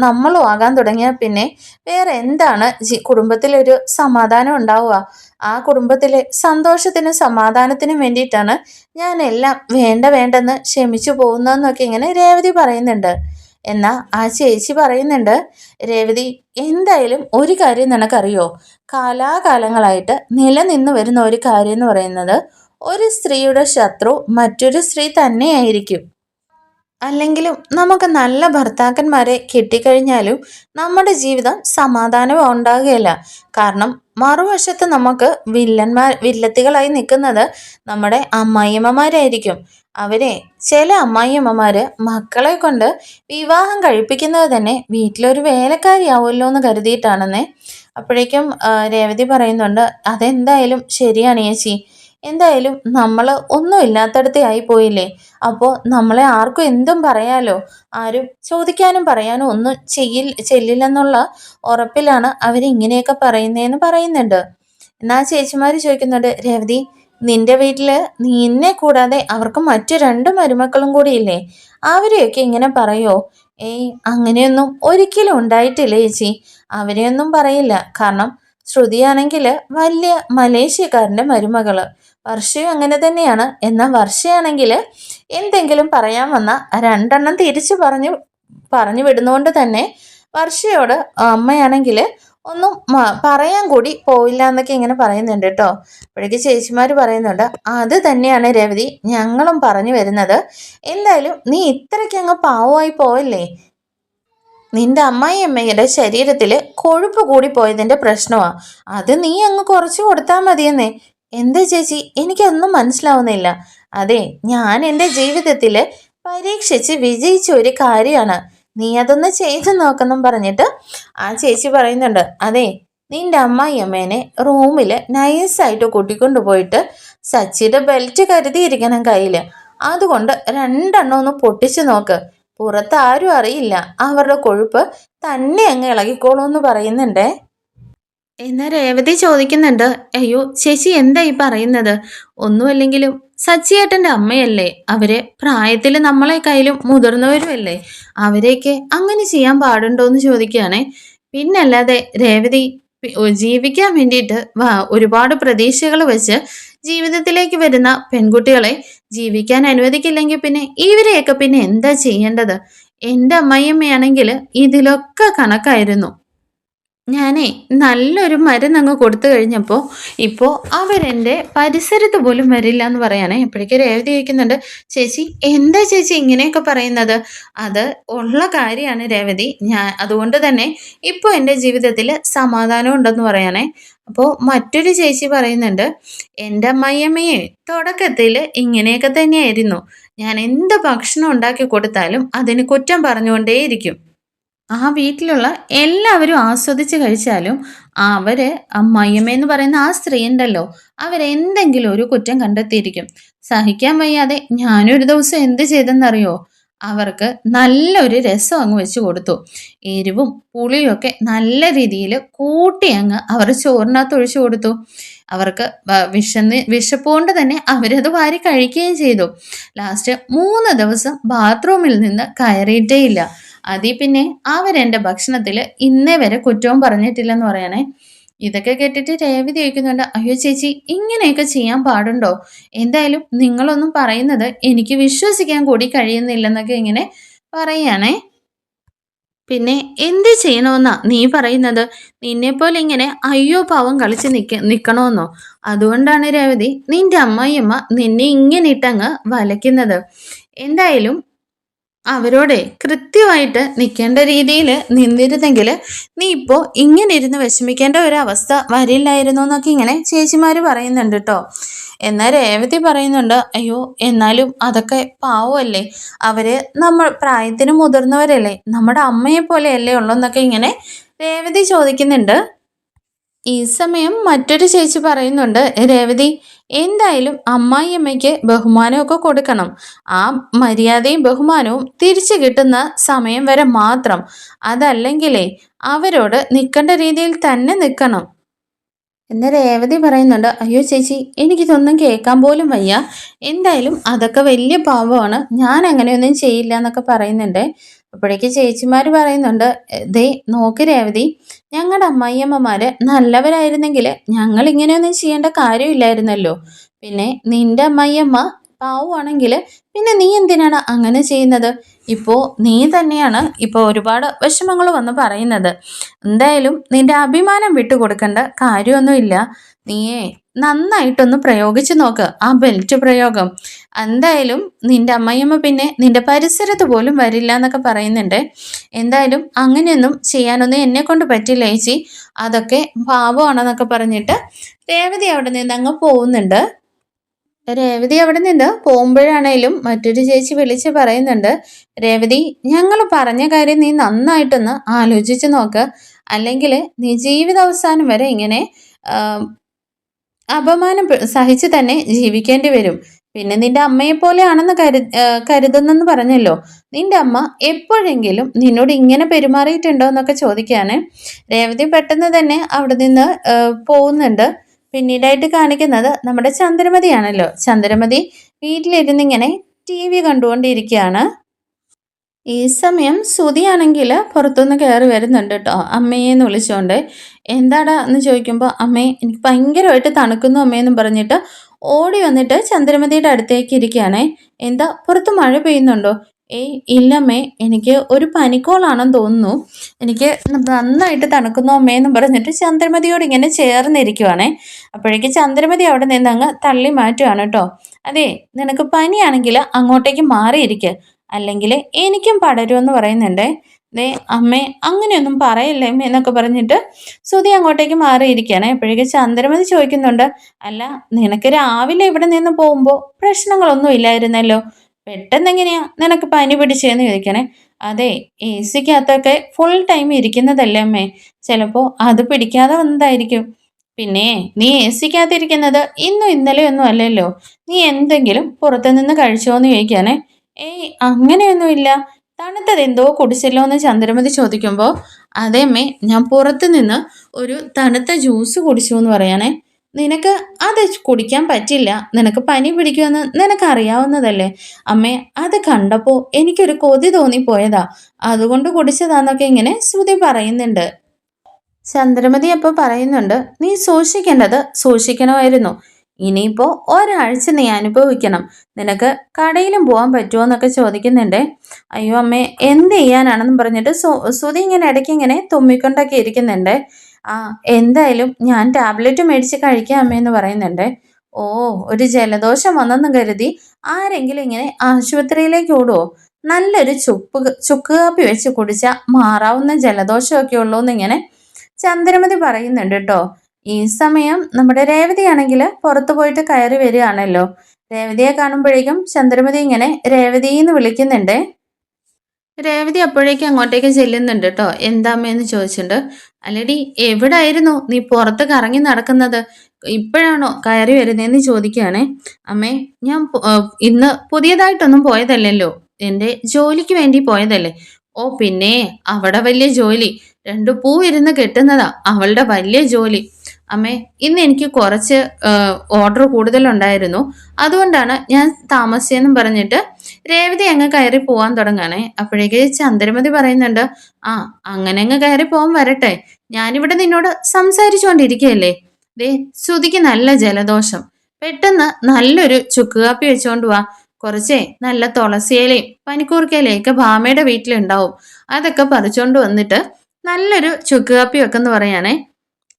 നമ്മളും ആകാൻ തുടങ്ങിയാൽ പിന്നെ വേറെ എന്താണ് കുടുംബത്തിലൊരു സമാധാനം ഉണ്ടാവുക? ആ കുടുംബത്തിലെ സന്തോഷത്തിനും സമാധാനത്തിനും വേണ്ടിയിട്ടാണ് ഞാൻ എല്ലാം വേണ്ടെന്ന് ക്ഷമിച്ചു പോകുന്നതെന്നൊക്കെ ഇങ്ങനെ രേവതി പറയുന്നുണ്ട്. എന്നാൽ ആ ചേച്ചി പറയുന്നുണ്ട്, രേവതി എന്തായാലും ഒരു കാര്യം നിനക്കറിയോ, കാലാകാലങ്ങളായിട്ട് നിലനിന്ന് വരുന്ന ഒരു കാര്യം എന്ന് പറയുന്നത് ഒരു സ്ത്രീയുടെ ശത്രു മറ്റൊരു സ്ത്രീ തന്നെയായിരിക്കും. അല്ലെങ്കിലും നമുക്ക് നല്ല ഭർത്താക്കന്മാരെ കിട്ടിക്കഴിഞ്ഞാലും നമ്മുടെ ജീവിതം സമാധാനം ഉണ്ടാകുകയില്ല. കാരണം മറുവശത്ത് നമുക്ക് വില്ലത്തികളായി നിൽക്കുന്നത് നമ്മുടെ അമ്മായിയമ്മമാരായിരിക്കും. ചില അമ്മായിയമ്മമാർ മക്കളെ കൊണ്ട് വിവാഹം കഴിപ്പിക്കുന്നത് തന്നെ വീട്ടിലൊരു വേലക്കാരിയാവുമല്ലോ എന്ന് കരുതിയിട്ടാണെന്നേ. അപ്പോഴേക്കും രേവതി പറയുന്നുണ്ട്, അതെന്തായാലും ശരിയാണ് ചേച്ചി. എന്തായാലും നമ്മൾ ഒന്നും ഇല്ലാത്തടത്തേ ആയിപ്പോയില്ലേ. അപ്പോൾ നമ്മളെ ആർക്കും എന്തും പറയാലോ, ആരും ചോദിക്കാനും പറയാനും ഒന്നും ചെല്ലില്ലെന്നുള്ള ഉറപ്പിലാണ് അവരിങ്ങനെയൊക്കെ പറയുന്നതെന്ന് പറയുന്നുണ്ട്. എന്നാൽ ചേച്ചിമാർ ചോദിക്കുന്നുണ്ട്, രേവതി, നിന്റെ വീട്ടിൽ നിന്നെ കൂടാതെ അവർക്ക് മറ്റു 2 മരുമക്കളും കൂടി ഇല്ലേ, അവരെയൊക്കെ ഇങ്ങനെ പറയോ? അങ്ങനെയൊന്നും ഒരിക്കലും ഉണ്ടായിട്ടില്ല ചേച്ചി. അവരെയൊന്നും പറയില്ല. കാരണം ശ്രുതിയാണെങ്കിൽ വലിയ മലേഷ്യക്കാരൻ്റെ മരുമകള്, വർഷയും അങ്ങനെ തന്നെയാണ്. എന്നാൽ വർഷയാണെങ്കിൽ എന്തെങ്കിലും പറയാൻ വന്ന 2 എണ്ണം തിരിച്ചു പറഞ്ഞു വിടുന്നതുകൊണ്ട് തന്നെ വർഷയോട് അമ്മയാണെങ്കിൽ ഒന്നും പറയാൻ കൂടി പോയില്ല എന്നൊക്കെ ഇങ്ങനെ പറയുന്നുണ്ട് കേട്ടോ. അപ്പോഴേക്ക് ചേച്ചിമാർ പറയുന്നുണ്ട്, അത് തന്നെയാണ് രേവതി ഞങ്ങളും പറഞ്ഞു വരുന്നത്. എന്തായാലും നീ ഇത്രയ്ക്ക് അങ്ങ് പാവമായി പോവല്ലേ. നിന്റെ അമ്മായിയമ്മയുടെ ശരീരത്തിൽ കൊഴുപ്പ് കൂടി പോയതിൻ്റെ പ്രശ്നമാണ്. അത് നീ അങ്ങ് കുറച്ച് കൊടുത്താൽ മതിയെന്നേ. എന്താ ചേച്ചി, എനിക്കൊന്നും മനസ്സിലാവുന്നില്ല. അതെ, ഞാൻ എൻ്റെ ജീവിതത്തിൽ പരീക്ഷിച്ച് വിജയിച്ച ഒരു കാര്യമാണ്. നീ അതൊന്ന് ചെയ്തു നോക്കെന്നും പറഞ്ഞിട്ട് ആ ചേച്ചി പറയുന്നുണ്ട്, അതെ, നിന്റെ അമ്മായിയമ്മേനെ റൂമിൽ നൈസായിട്ട് കൂട്ടിക്കൊണ്ടു പോയിട്ട് സച്ചിയുടെ ബെൽറ്റ് കരുതിയിരിക്കണം കയ്യിൽ. അതുകൊണ്ട് 2 എണ്ണം ഒന്ന് പൊട്ടിച്ചു നോക്ക്. പുറത്ത് ആരും അറിയില്ല. അവരുടെ കൊഴുപ്പ് തന്നെ അങ്ങ് ഇളകിക്കോളൂ എന്ന് പറയുന്നുണ്ടേ. എന്നാൽ രേവതി ചോദിക്കുന്നുണ്ട്, അയ്യോ ചേച്ചി എന്താ ഈ പറയുന്നത്? ഒന്നുമല്ലെങ്കിലും സച്ചിയേട്ടൻ്റെ അമ്മയല്ലേ, അവര് പ്രായത്തിൽ നമ്മളെക്കാളും മുതിർന്നവരുമല്ലേ, അവരെയൊക്കെ അങ്ങനെ ചെയ്യാൻ പാടുണ്ടോ എന്ന് ചോദിക്കുകയാണേ. പിന്നല്ലാതെ രേവതി ജീവിക്കാൻ വേണ്ടിയിട്ട് ഒരുപാട് പ്രതീക്ഷകൾ വെച്ച് ജീവിതത്തിലേക്ക് വരുന്ന പെൺകുട്ടികളെ ജീവിക്കാൻ അനുവദിക്കില്ലെങ്കിൽ പിന്നെ ഇവരെയൊക്കെ പിന്നെ എന്താ ചെയ്യേണ്ടത്? എൻ്റെ അമ്മയമ്മയാണെങ്കിൽ ഇതിലൊക്കെ കണക്കായിരുന്നു. ഞാനേ നല്ലൊരു മരുന്നങ്ങ് കൊടുത്തു കഴിഞ്ഞപ്പോൾ ഇപ്പോൾ അവരെൻ്റെ പരിസരത്ത് പോലും വരില്ല എന്ന് പറയാനേ. എപ്പോഴേക്കും രേവതി ചോദിക്കുന്നുണ്ട്, ചേച്ചി എന്താ ചേച്ചി ഇങ്ങനെയൊക്കെ പറയുന്നത്? അത് ഉള്ള കാര്യമാണ് രേവതി. അതുകൊണ്ട് തന്നെ ഇപ്പോൾ എൻ്റെ ജീവിതത്തിൽ സമാധാനം ഉണ്ടെന്ന് പറയാനേ. അപ്പോൾ മറ്റൊരു ചേച്ചി പറയുന്നുണ്ട്, എൻ്റെ അമ്മായിയമ്മയെ തുടക്കത്തിൽ ഇങ്ങനെയൊക്കെ തന്നെയായിരുന്നു. ഞാൻ എന്ത് ഭക്ഷണം ഉണ്ടാക്കി കൊടുത്താലും അതിന് കുറ്റം പറഞ്ഞുകൊണ്ടേയിരിക്കും. ആ വീട്ടിലുള്ള എല്ലാവരും ആസ്വദിച്ച് കഴിച്ചാലും അവര് അമ്മായിയമ്മ പറയുന്ന ആ സ്ത്രീ ഉണ്ടല്ലോ, അവരെന്തെങ്കിലും ഒരു കുറ്റം കണ്ടെത്തിയിരിക്കും. സഹിക്കാൻ വയ്യാതെ ഞാനൊരു ദിവസം എന്ത് ചെയ്തെന്നറിയോ? അവർക്ക് നല്ലൊരു രസം അങ്ങ് വെച്ച് കൊടുത്തു. എരിവും പുളിയും ഒക്കെ നല്ല രീതിയിൽ കൂട്ടി അങ്ങ് അവർ ചോറിനകത്ത് ഒഴിച്ചു കൊടുത്തു. അവർക്ക് വിശപ്പുകൊണ്ട് തന്നെ അവരത് വാരി കഴിക്കുകയും ചെയ്തു. ലാസ്റ്റ് 3 ദിവസം ബാത്റൂമിൽ നിന്ന് കയറിയിട്ടേ ഇല്ല. അതിൽ പിന്നെ അവരെൻ്റെ ഭക്ഷണത്തിൽ ഇന്നേ വരെ കുറ്റവും പറഞ്ഞിട്ടില്ലെന്ന് പറയണേ. ഇതൊക്കെ കേട്ടിട്ട് രേവതി ചോദിക്കുന്നുണ്ട്, അയ്യോ ചേച്ചി ഇങ്ങനെയൊക്കെ ചെയ്യാൻ പാടുണ്ടോ? എന്തായാലും നിങ്ങളൊന്നും പറയുന്നത് എനിക്ക് വിശ്വസിക്കാൻ കൂടി കഴിയുന്നില്ലെന്നൊക്കെ ഇങ്ങനെ പറയുകയാണേ. പിന്നെ എന്ത് ചെയ്യണമെന്നാ നീ പറയുന്നത്? നിന്നെപ്പോലെ ഇങ്ങനെ അയ്യോ പാവം കളിച്ച് നിൽക്കണമെന്നോ? അതുകൊണ്ടാണ് രേവതി നിന്റെ അമ്മായിയമ്മ നിന്നെ ഇങ്ങനെ ഇട്ടങ്ങ് വലയ്ക്കുന്നത്. എന്തായാലും അവരോടെ കൃത്യമായിട്ട് നിൽക്കേണ്ട രീതിയിൽ നിന്നിരുന്നെങ്കിൽ നീ ഇപ്പോൾ ഇങ്ങനെ ഇരുന്ന് വിഷമിക്കേണ്ട ഒരു അവസ്ഥ വരില്ലായിരുന്നു എന്നൊക്കെ ഇങ്ങനെ ചേച്ചിമാർ പറയുന്നുണ്ട് കേട്ടോ. എന്നാൽ രേവതി പറയുന്നുണ്ട്, അയ്യോ എന്നാലും അതൊക്കെ പാവമല്ലേ, അവര് നമ്മൾ പ്രായത്തിന് മുതിർന്നവരല്ലേ, നമ്മുടെ അമ്മയെ പോലെയല്ലേ ഉള്ളൂ എന്നൊക്കെ ഇങ്ങനെ രേവതി ചോദിക്കുന്നുണ്ട്. ഈ സമയം മറ്റൊരു ചേച്ചി പറയുന്നുണ്ട്, രേവതി എന്തായാലും അമ്മായിയമ്മയ്ക്ക് ബഹുമാനമൊക്കെ കൊടുക്കണം. ആ മര്യാദയും ബഹുമാനവും തിരിച്ചു കിട്ടുന്ന സമയം വരെ മാത്രം. അതല്ലെങ്കിലേ അവരോട് നിൽക്കേണ്ട രീതിയിൽ തന്നെ നിൽക്കണം എന്ന് രേവതി പറയുന്നുണ്ട്. അയ്യോ ചേച്ചി, എനിക്കിതൊന്നും കേൾക്കാൻ പോലും വയ്യ. എന്തായാലും അതൊക്കെ വലിയ പാവമാണ്, ഞാൻ അങ്ങനെയൊന്നും ചെയ്യില്ല എന്നൊക്കെ പറയുന്നുണ്ട്. അപ്പോഴേക്ക് ചേച്ചിമാർ പറയുന്നുണ്ട്, ദേ നോക്ക് രേവതി, ഞങ്ങളുടെ അമ്മായിയമ്മമാര് നല്ലവരായിരുന്നെങ്കിൽ ഞങ്ങൾ ഇങ്ങനെയൊന്നും ചെയ്യേണ്ട കാര്യമില്ലായിരുന്നല്ലോ. പിന്നെ നിന്റെ അമ്മായിയമ്മ പാവമാണെങ്കിൽ പിന്നെ നീ എന്തിനാണ് അങ്ങനെ ചെയ്യുന്നത്? ഇപ്പോൾ നീ തന്നെയാണ് ഇപ്പോൾ ഒരുപാട് വിഷമങ്ങൾ വന്ന് പറയുന്നത്. എന്തായാലും നിന്റെ അഭിമാനം വിട്ടുകൊടുക്കേണ്ട കാര്യമൊന്നുമില്ല. നീയേ നന്നായിട്ടൊന്ന് പ്രയോഗിച്ച് നോക്ക് ആ ബെൽറ്റ് പ്രയോഗം. എന്തായാലും നിന്റെ അമ്മയമ്മ പിന്നെ നിന്റെ പരിസരത്ത് പോലും വരില്ല എന്നൊക്കെ പറയുന്നുണ്ട്. എന്തായാലും അങ്ങനെയൊന്നും ചെയ്യാനൊന്നും എന്നെ കൊണ്ട് പറ്റില്ല ചേച്ചി, അതൊക്കെ പാവമാണെന്നൊക്കെ പറഞ്ഞിട്ട് രേവതി അവിടെ നിന്ന് അങ്ങ് പോകുന്നുണ്ട്. രേവതി അവിടെ നിന്ന് പോകുമ്പോഴാണേലും മറ്റൊരു ചേച്ചി വിളിച്ച് പറയുന്നുണ്ട്, രേവതി ഞങ്ങൾ പറഞ്ഞ കാര്യം നീ നന്നായിട്ടൊന്ന് ആലോചിച്ച് നോക്ക്, അല്ലെങ്കിൽ നീ ജീവിതാവസാനം വരെ ഇങ്ങനെ അപമാനം സഹിച്ച് തന്നെ ജീവിക്കേണ്ടി വരും. പിന്നെ നിന്റെ അമ്മയെ പോലെയാണെന്ന് കരുതുന്നെന്ന് പറഞ്ഞല്ലോ, നിന്റെ അമ്മ എപ്പോഴെങ്കിലും നിന്നോട് ഇങ്ങനെ പെരുമാറിയിട്ടുണ്ടോ എന്നൊക്കെ ചോദിക്കാന് രേവതി പെട്ടെന്ന് തന്നെ അവിടെ നിന്ന് പോകുന്നുണ്ട്. പിന്നീടായിട്ട് കാണിക്കുന്നത് നമ്മുടെ ചന്ദ്രമതിയാണല്ലോ. ചന്ദ്രമതി വീട്ടിലിരുന്നിങ്ങനെ TV കണ്ടുകൊണ്ടിരിക്കുകയാണ്. ഈ സമയം ശ്രുതിയാണെങ്കിൽ പുറത്തുനിന്ന് കയറി വരുന്നുണ്ട് കേട്ടോ, അമ്മയെന്ന് വിളിച്ചുകൊണ്ട്. എന്താടാ എന്ന് ചോദിക്കുമ്പോൾ, അമ്മേ എനിക്ക് ഭയങ്കരമായിട്ട് തണുക്കുന്നു അമ്മയെന്നും പറഞ്ഞിട്ട് ഓടി വന്നിട്ട് ചന്ദ്രമതിയുടെ അടുത്തേക്ക് ഇരിക്കുകയാണേ. എന്താ പുറത്ത് മഴ പെയ്യുന്നുണ്ടോ? ഏയ് ഇല്ലമ്മേ, എനിക്ക് ഒരു പനിക്കോളാണെന്ന് തോന്നുന്നു, എനിക്ക് നന്നായിട്ട് തണുക്കുന്നു അമ്മയെന്നും പറഞ്ഞിട്ട് ചന്ദ്രമതിയോട് ഇങ്ങനെ ചേർന്നിരിക്കുവാണേ. അപ്പോഴേക്ക് ചന്ദ്രമതി അവിടെ നിന്ന് അങ്ങ് തള്ളി മാറ്റുകയാണ് കേട്ടോ. അതെ, നിനക്ക് പനിയാണെങ്കിൽ അങ്ങോട്ടേക്ക് മാറിയിരിക്കുക, അല്ലെങ്കിൽ എനിക്കും പടരുമെന്ന് പറയുന്നുണ്ട്. ദേ അമ്മേ അങ്ങനെയൊന്നും പറയല്ലേ അമ്മ എന്നൊക്കെ പറഞ്ഞിട്ട് ശ്രുതി അങ്ങോട്ടേക്ക് മാറിയിരിക്കുകയാണ്. അപ്പോഴേക്ക് ചന്ദ്രമതി ചോദിക്കുന്നുണ്ട്, അല്ല നിനക്ക് രാവിലെ ഇവിടെ നിന്ന് പോകുമ്പോൾ പ്രശ്നങ്ങളൊന്നും ഇല്ലായിരുന്നല്ലോ, പെട്ടെന്ന് എങ്ങനെയാ നിനക്ക് പനി പിടിച്ചതെന്ന് ചോദിക്കണേ. അതെ, AC-ക്കകത്തൊക്കെ ഫുൾ ടൈം ഇരിക്കുന്നതല്ലേ അമ്മേ, ചിലപ്പോൾ അത് പിടിക്കാതെ വന്നതായിരിക്കും. പിന്നെ നീ AC-ക്കകത്തിരിക്കുന്നത് ഇന്നും ഇന്നലെയൊന്നും അല്ലല്ലോ, നീ എന്തെങ്കിലും പുറത്തുനിന്ന് കഴിച്ചോന്ന് ചോദിക്കാനേ. ഏയ് അങ്ങനെയൊന്നുമില്ല, തണുത്തതെന്തോ കുടിച്ചല്ലോ എന്ന് ചന്ദ്രമതി ചോദിക്കുമ്പോൾ, അതേമ്മേ ഞാൻ പുറത്തു നിന്ന് ഒരു തണുത്ത ജ്യൂസ് കുടിച്ചു എന്ന് പറയാനേ. നിനക്ക് അത് കുടിക്കാൻ പറ്റില്ല, നിനക്ക് പനി പിടിക്കുമെന്ന് നിനക്കറിയാവുന്നതല്ലേ അമ്മേ, അത് കണ്ടപ്പോൾ എനിക്കൊരു കൊതി തോന്നിപ്പോയതാ, അതുകൊണ്ട് കുടിച്ചതാന്നൊക്കെ ഇങ്ങനെ ശ്രുതി പറയുന്നുണ്ട്. ചന്ദ്രമതി അപ്പോൾ പറയുന്നുണ്ട്, നീ സൂക്ഷിക്കേണ്ടത് സൂക്ഷിക്കണമായിരുന്നു, ഇനിയിപ്പോൾ ഒരാഴ്ച നീ അനുഭവിക്കണം, നിനക്ക് കടയിലും പോകാൻ പറ്റുമോ എന്നൊക്കെ ചോദിക്കുന്നുണ്ട്. അയ്യോ അമ്മേ എന്ത് ചെയ്യാനാണെന്ന് പറഞ്ഞിട്ട് ശ്രുതി ഇങ്ങനെ ഇടയ്ക്ക് ഇങ്ങനെ തുമ്മിക്കൊണ്ടൊക്കെ ഇരിക്കുന്നുണ്ട്. ആ എന്തായാലും ഞാൻ ടാബ്ലറ്റ് മേടിച്ച് കഴിക്കാം അമ്മയെന്ന് പറയുന്നുണ്ട്. ഓ, ഒരു ജലദോഷം വന്നെന്ന് കരുതി ആരെങ്കിലും ഇങ്ങനെ ആശുപത്രിയിലേക്ക് ഓടുമോ? നല്ലൊരു ചുക്ക് കാപ്പി വെച്ച് കുടിച്ചാൽ മാറാവുന്ന ജലദോഷമൊക്കെ ഉള്ളൂ എന്നിങ്ങനെ ചന്ദ്രമതി പറയുന്നുണ്ട് കേട്ടോ. ഈ സമയം നമ്മുടെ രേവതിയാണെങ്കിൽ പുറത്തു പോയിട്ട് കയറി വരികയാണല്ലോ. രേവതിയെ കാണുമ്പോഴേക്കും ചന്ദ്രമതി ഇങ്ങനെ രേവതി എന്ന് വിളിക്കുന്നുണ്ട്. രേവതി അപ്പോഴേക്കും അങ്ങോട്ടേക്ക് ചെല്ലുന്നുണ്ട് കേട്ടോ. എന്താമ്മയെന്ന് ചോദിച്ചിട്ടുണ്ട്. അല്ലടി എവിടായിരുന്നു നീ പുറത്ത് കറങ്ങി നടക്കുന്നത്, ഇപ്പോഴാണോ കയറി വരുന്നതെന്ന് ചോദിക്കുകയാണേ. അമ്മേ ഞാൻ ഇന്ന് പുതിയതായിട്ടൊന്നും പോയതല്ലല്ലോ, എൻ്റെ ജോലിക്ക് വേണ്ടി പോയതല്ലേ. ഓ പിന്നെ അവിടെ വലിയ ജോലി, 2 പൂ ഇരുന്ന് കെട്ടുന്നതാ അവളുടെ വലിയ ജോലി. അമ്മേ ഇന്ന് എനിക്ക് കുറച്ച് ഓർഡർ കൂടുതലുണ്ടായിരുന്നു, അതുകൊണ്ടാണ് ഞാൻ താമസിച്ചെന്നും പറഞ്ഞിട്ട് രേവതി അങ്ങ് കയറി പോവാൻ തുടങ്ങാണേ. അപ്പോഴേക്ക് ചന്ദ്രമതി പറയുന്നുണ്ട്, ആ അങ്ങനെ അങ്ങ് കയറി പോകാൻ വരട്ടെ, ഞാനിവിടെ നിന്നോട് സംസാരിച്ചുകൊണ്ടിരിക്കുകയല്ലേ. ദേ ശ്രുതിക്ക് നല്ല ജലദോഷം, പെട്ടെന്ന് നല്ലൊരു ചുക്ക് കാപ്പി വെച്ചോണ്ട് വാ, കുറച്ചേ നല്ല തുളസിയിലയും പനിക്കൂർക്കയിലയൊക്കെ ഭാമയുടെ വീട്ടിലുണ്ടാവും, അതൊക്കെ പറിച്ചോണ്ട് വന്നിട്ട് നല്ലൊരു ചുക്ക് കാപ്പി വെക്കെന്ന് പറയാനേ.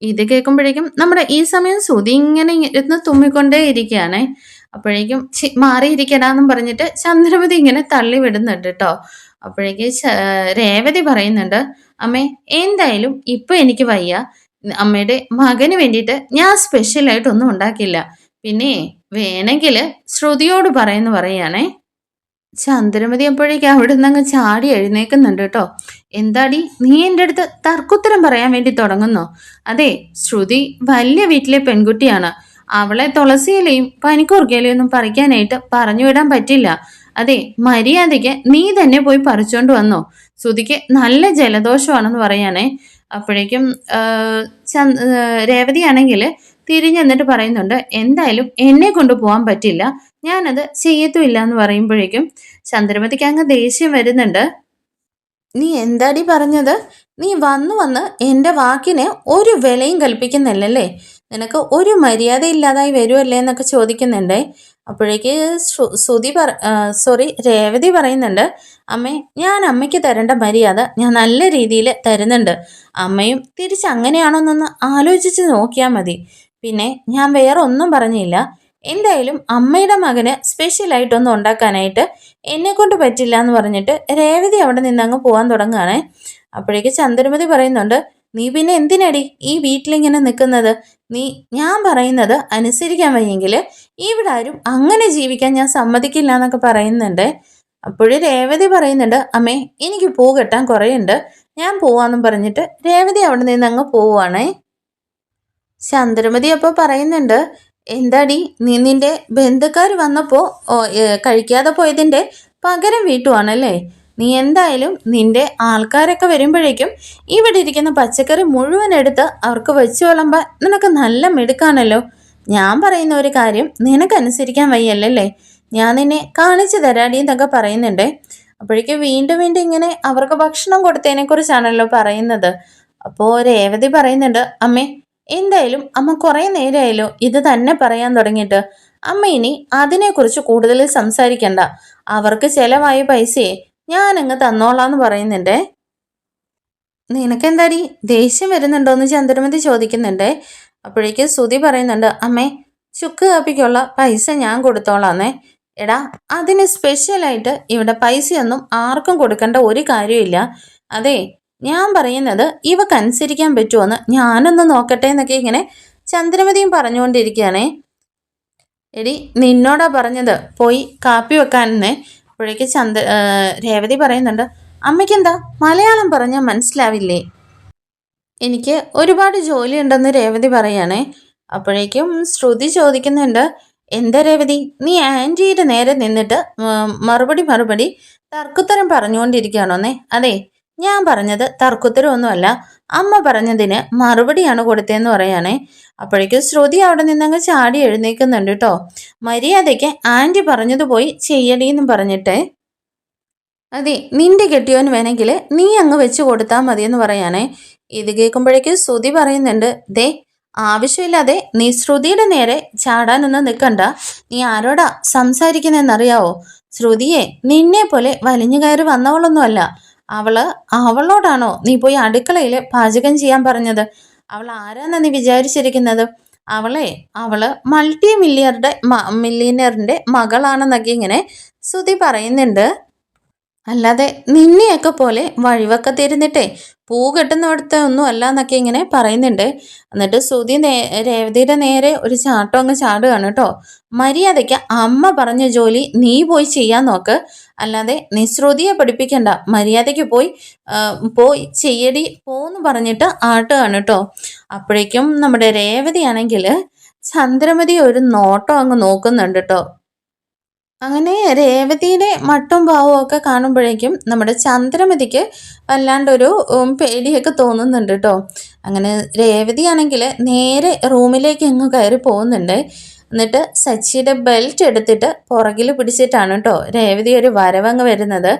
ഇത് കേൾക്കുമ്പോഴേക്കും നമ്മുടെ ഈ സമയം ശ്രുതി ഇങ്ങനെ ഇരുന്ന് തുമ്മിക്കൊണ്ടേ ഇരിക്കുകയാണേ. അപ്പോഴേക്കും മാറിയിരിക്കടാന്നും പറഞ്ഞിട്ട് ചന്ദ്രമതി ഇങ്ങനെ തള്ളി വിടുന്നുണ്ട് കേട്ടോ. അപ്പോഴേക്ക് രേവതി പറയുന്നുണ്ട്, അമ്മേ എന്തായാലും ഇപ്പൊ എനിക്ക് വയ്യ, അമ്മയുടെ മകന് വേണ്ടിയിട്ട് ഞാൻ സ്പെഷ്യലായിട്ടൊന്നും ഉണ്ടാക്കില്ല, പിന്നെ വേണമെങ്കിൽ ശ്രുതിയോട് പറയുന്നു പറയാണേ. ചന്ദ്രമതി അപ്പോഴേക്കും അവിടെ നിന്ന് അങ്ങ് ചാടി എഴുന്നേക്കുന്നുണ്ട് കേട്ടോ. എന്താടി നീ എൻ്റെ അടുത്ത് തർക്കുത്തരം പറയാൻ വേണ്ടി തുടങ്ങുന്നോ? അതെ, ശ്രുതി വലിയ വീട്ടിലെ പെൺകുട്ടിയാണ്. അവളെ തുളസിയിലയും പനിക്കൂർക്കയിലയും ഒന്നും പറിക്കാനായിട്ട് പറഞ്ഞു വിടാൻ പറ്റില്ല. അതെ, മര്യാദയ്ക്ക് നീ തന്നെ പോയി പറിച്ചോണ്ട് വന്നോ. ശ്രുതിക്ക് നല്ല ജലദോഷമാണെന്ന് പറയാനേ. അപ്പോഴേക്കും രേവതി ആണെങ്കിൽ തിരിഞ്ഞെന്നിട്ട് പറയുന്നുണ്ട്, എന്തായാലും എന്നെ കൊണ്ടുപോകാൻ പറ്റില്ല, ഞാനത് ചെയ്യത്തുമില്ല എന്ന് പറയുമ്പോഴേക്കും ചന്ദ്രമതിക്ക് അങ്ങ് ദേഷ്യം വരുന്നുണ്ട്. നീ എന്താടി പറഞ്ഞത്? നീ വന്ന് എൻ്റെ വാക്കിന് ഒരു വിലയും കൽപ്പിക്കുന്നില്ലല്ലേ? നിനക്ക് ഒരു മര്യാദ ഇല്ലാതായി വരുമല്ലേ എന്നൊക്കെ ചോദിക്കുന്നുണ്ടേ. അപ്പോഴേക്ക് രേവതി പറയുന്നുണ്ട്, അമ്മേ ഞാൻ അമ്മയ്ക്ക് തരേണ്ട മര്യാദ ഞാൻ നല്ല രീതിയിൽ തരുന്നുണ്ട്. അമ്മയും തിരിച്ച് അങ്ങനെയാണോന്നൊന്ന് ആലോചിച്ച് നോക്കിയാൽ മതി. പിന്നെ ഞാൻ വേറെ ഒന്നും പറഞ്ഞില്ല. എന്തായാലും അമ്മയുടെ മകന് സ്പെഷ്യലായിട്ടൊന്നും ഉണ്ടാക്കാനായിട്ട് എന്നെ കൊണ്ട് പറ്റില്ല എന്ന് പറഞ്ഞിട്ട് രേവതി അവിടെ നിന്ന് അങ്ങ് പോകാൻ തുടങ്ങുകയാണേ. അപ്പോഴേക്ക് ചന്ദ്രമതി പറയുന്നുണ്ട്, നീ പിന്നെ എന്തിനടി ഈ വീട്ടിലിങ്ങനെ നിൽക്കുന്നത്? ഞാൻ പറയുന്നത് അനുസരിക്കാൻ വയ്യെങ്കിൽ ഇവിടെ ആരും അങ്ങനെ ജീവിക്കാൻ ഞാൻ സമ്മതിക്കില്ല എന്നൊക്കെ പറയുന്നുണ്ട്. അപ്പോഴും രേവതി പറയുന്നുണ്ട്, അമ്മേ എനിക്ക് പൂ കെട്ടാൻ കുറേ ഉണ്ട്, ഞാൻ പോവാന്നും പറഞ്ഞിട്ട് രേവതി അവിടെ നിന്ന് അങ്ങ് പോവുകയാണേ. ചന്ദ്രമതി അപ്പോൾ പറയുന്നുണ്ട്, എന്താടി നീ നിന്റെ ബന്ധുക്കാർ വന്നപ്പോൾ കഴിക്കാതെ പോയതിൻ്റെ പകരം വീട്ടുവാണല്ലേ? നീ എന്തായാലും നിന്റെ ആൾക്കാരൊക്കെ വരുമ്പോഴേക്കും ഇവിടെ ഇരിക്കുന്ന പച്ചക്കറി മുഴുവൻ എടുത്ത് അവർക്ക് വെച്ച് വിളമ്പാൻ നിനക്ക് നല്ല മിടുക്കാണല്ലോ. ഞാൻ പറയുന്ന ഒരു കാര്യം നിനക്കനുസരിക്കാൻ വയ്യല്ലേ? ഞാൻ നിന്നെ കാണിച്ചു തരാടി എന്നൊക്കെ പറയുന്നുണ്ടേ. അപ്പോഴേക്കും വീണ്ടും വീണ്ടും ഇങ്ങനെ അവർക്ക് ഭക്ഷണം കൊടുത്തതിനെ കുറിച്ചാണല്ലോ പറയുന്നത്. അപ്പോൾ രേവതി പറയുന്നുണ്ട്, അമ്മേ എന്തായാലും അമ്മ കുറേ നേരമായല്ലോ ഇത് തന്നെ പറയാൻ തുടങ്ങിയിട്ട്. അമ്മ ഇനി അതിനെക്കുറിച്ച് കൂടുതൽ സംസാരിക്കണ്ട. അവർക്ക് ചെലവായ പൈസയെ ഞാനങ്ങ് തന്നോളാന്ന് പറയുന്നുണ്ടേ. നിനക്കെന്താടി ദേഷ്യം വരുന്നുണ്ടോയെന്ന് ചന്ദ്രമതി ചോദിക്കുന്നുണ്ടേ. അപ്പോഴേക്കും ശ്രുതി പറയുന്നുണ്ട്, അമ്മേ ചുക്ക് കാപ്പിക്കുള്ള പൈസ ഞാൻ കൊടുത്തോളാന്നേ. എടാ അതിന് സ്പെഷ്യലായിട്ട് ഇവിടെ പൈസയൊന്നും ആർക്കും കൊടുക്കേണ്ട ഒരു കാര്യമില്ല. അതെ, ഞാൻ പറയുന്നത് ഇവക്കനുസരിക്കാൻ പറ്റുമോന്ന് ഞാനൊന്ന് നോക്കട്ടെ എന്നൊക്കെ ഇങ്ങനെ ചന്ദ്രമതിയും പറഞ്ഞുകൊണ്ടിരിക്കുകയാണേ. എടി നിന്നോടാ പറഞ്ഞത് പോയി കാപ്പി വെക്കാനെന്നേ. അപ്പോഴേക്ക് രേവതി പറയുന്നുണ്ട്, അമ്മയ്ക്കെന്താ മലയാളം പറഞ്ഞാൽ മനസ്സിലാവില്ലേ? എനിക്ക് ഒരുപാട് ജോലിയുണ്ടെന്ന് രേവതി പറയാണേ. അപ്പോഴേക്കും ശ്രുതി ചോദിക്കുന്നുണ്ട്, എന്താ രേവതി നീ ആൻറ്റിയുടെ നേരെ നിന്നിട്ട് മറുപടി തർക്കുത്തരം പറഞ്ഞുകൊണ്ടിരിക്കുകയാണോന്നേ? അതെ, ഞാൻ പറഞ്ഞത് തർക്കുത്തരമൊന്നുമല്ല, അമ്മ പറഞ്ഞതിന് മറുപടിയാണ് കൊടുത്തതെന്ന് പറയാണേ. അപ്പോഴേക്കും ശ്രുതി അവിടെ നിന്നങ്ങ് ചാടി എഴുന്നേൽക്കുന്നുണ്ട് കേട്ടോ. മര്യാദയ്ക്ക് ആൻറ്റി പറഞ്ഞത് പോയി ചെയ്യടിയെന്നും പറഞ്ഞിട്ട്. അതെ, നിന്റെ കെട്ടിയോന് വേണമെങ്കിൽ നീ അങ്ങ് വെച്ച് കൊടുത്താൽ മതിയെന്ന് പറയാനേ. ഇത് കേൾക്കുമ്പോഴേക്ക് ശ്രുതി പറയുന്നുണ്ട്, ദേ ആവശ്യമില്ലാതെ നീ ശ്രുതിയുടെ നേരെ ചാടാനൊന്നും നിൽക്കണ്ട. നീ ആരോടാ സംസാരിക്കുന്നതെന്നറിയാവോ? ശ്രുതിയെ നിന്നെ പോലെ വലിഞ്ഞു കയറി വന്നവളൊന്നുമല്ല. അവളോടാണോ നീ പോയി അടുക്കളയിൽ പാചകം ചെയ്യാൻ പറഞ്ഞത്? അവൾ ആരാന്നാ നീ വിചാരിച്ചിരിക്കുന്നത്? അവള് മില്ലിയനറിന്റെ മകളാണെന്നൊക്കെ ഇങ്ങനെ ശ്രുതി പറയുന്നുണ്ട്. അല്ലാതെ നിന്നെയൊക്കെ പോലെ വഴിവക്കത്തിരുന്നിട്ടേ പൂ കെട്ടുന്നിടത്ത് ഒന്നും അല്ല എന്നൊക്കെ ഇങ്ങനെ പറയുന്നുണ്ട്. എന്നിട്ട് ശ്രുതി രേവതിയുടെ നേരെ ഒരു ചാട്ടം അങ്ങ് ചാടുകയാണ് കേട്ടോ. മര്യാദയ്ക്ക് അമ്മ പറഞ്ഞ ജോലി നീ പോയി ചെയ്യാൻ നോക്ക്, അല്ലാതെ നീ ശ്രുതിയെ പഠിപ്പിക്കണ്ട. മര്യാദയ്ക്ക് പോയി ചെയ്യടി പോന്ന് പറഞ്ഞിട്ട് ആട്ടുകയാണ് കേട്ടോ. അപ്പോഴേക്കും നമ്മുടെ രേവതി ആണെങ്കിൽ ചന്ദ്രമതി ഒരു നോട്ടം അങ്ങ് നോക്കുന്നുണ്ട് കേട്ടോ. അങ്ങനെ രേവതിയുടെ മട്ടും ഭാവവും ഒക്കെ കാണുമ്പോഴേക്കും നമ്മുടെ ചന്ദ്രമതിക്ക് വല്ലാണ്ടൊരു പേടിയൊക്കെ തോന്നുന്നുണ്ട് കേട്ടോ. അങ്ങനെ രേവതിയാണെങ്കിൽ നേരെ റൂമിലേക്ക് അങ്ങ് കയറി പോകുന്നുണ്ട്. എന്നിട്ട് സച്ചിയുടെ ബെൽറ്റ് എടുത്തിട്ട് പുറകിൽ പിടിച്ചിട്ടാണ് കേട്ടോ രേവതി ഒരു വരവങ്ങ് വരുന്നത്.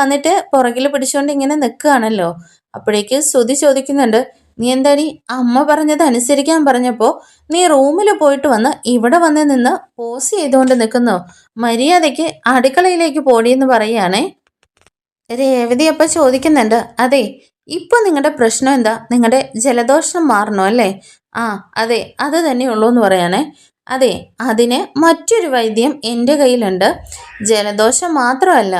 വന്നിട്ട് പുറകിൽ പിടിച്ചുകൊണ്ട് ഇങ്ങനെ നിൽക്കുകയാണല്ലോ. അപ്പോഴേക്ക് ശ്രുതി ചോദിക്കുന്നുണ്ട്, നീ എന്താടി അമ്മ പറഞ്ഞത് അനുസരിക്കാൻ പറഞ്ഞപ്പോൾ നീ റൂമിൽ പോയിട്ട് വന്ന് ഇവിടെ വന്ന് നിന്ന് പോസ് ചെയ്തുകൊണ്ട് നിൽക്കുന്നോ? മര്യാദയ്ക്ക് അടുക്കളയിലേക്ക് പോടിയെന്ന് പറയുകയാണേ. രേവതി അപ്പം ചോദിക്കുന്നുണ്ട്, അതെ ഇപ്പൊ നിങ്ങളുടെ പ്രശ്നം എന്താ? നിങ്ങളുടെ ജലദോഷം മാറണോ അല്ലേ? ആ അതെ, അത് തന്നെയുള്ളൂ എന്ന് പറയാനേ. അതെ, അതിന് മറ്റൊരു വൈദ്യം എൻ്റെ കയ്യിലുണ്ട്. ജലദോഷം മാത്രമല്ല,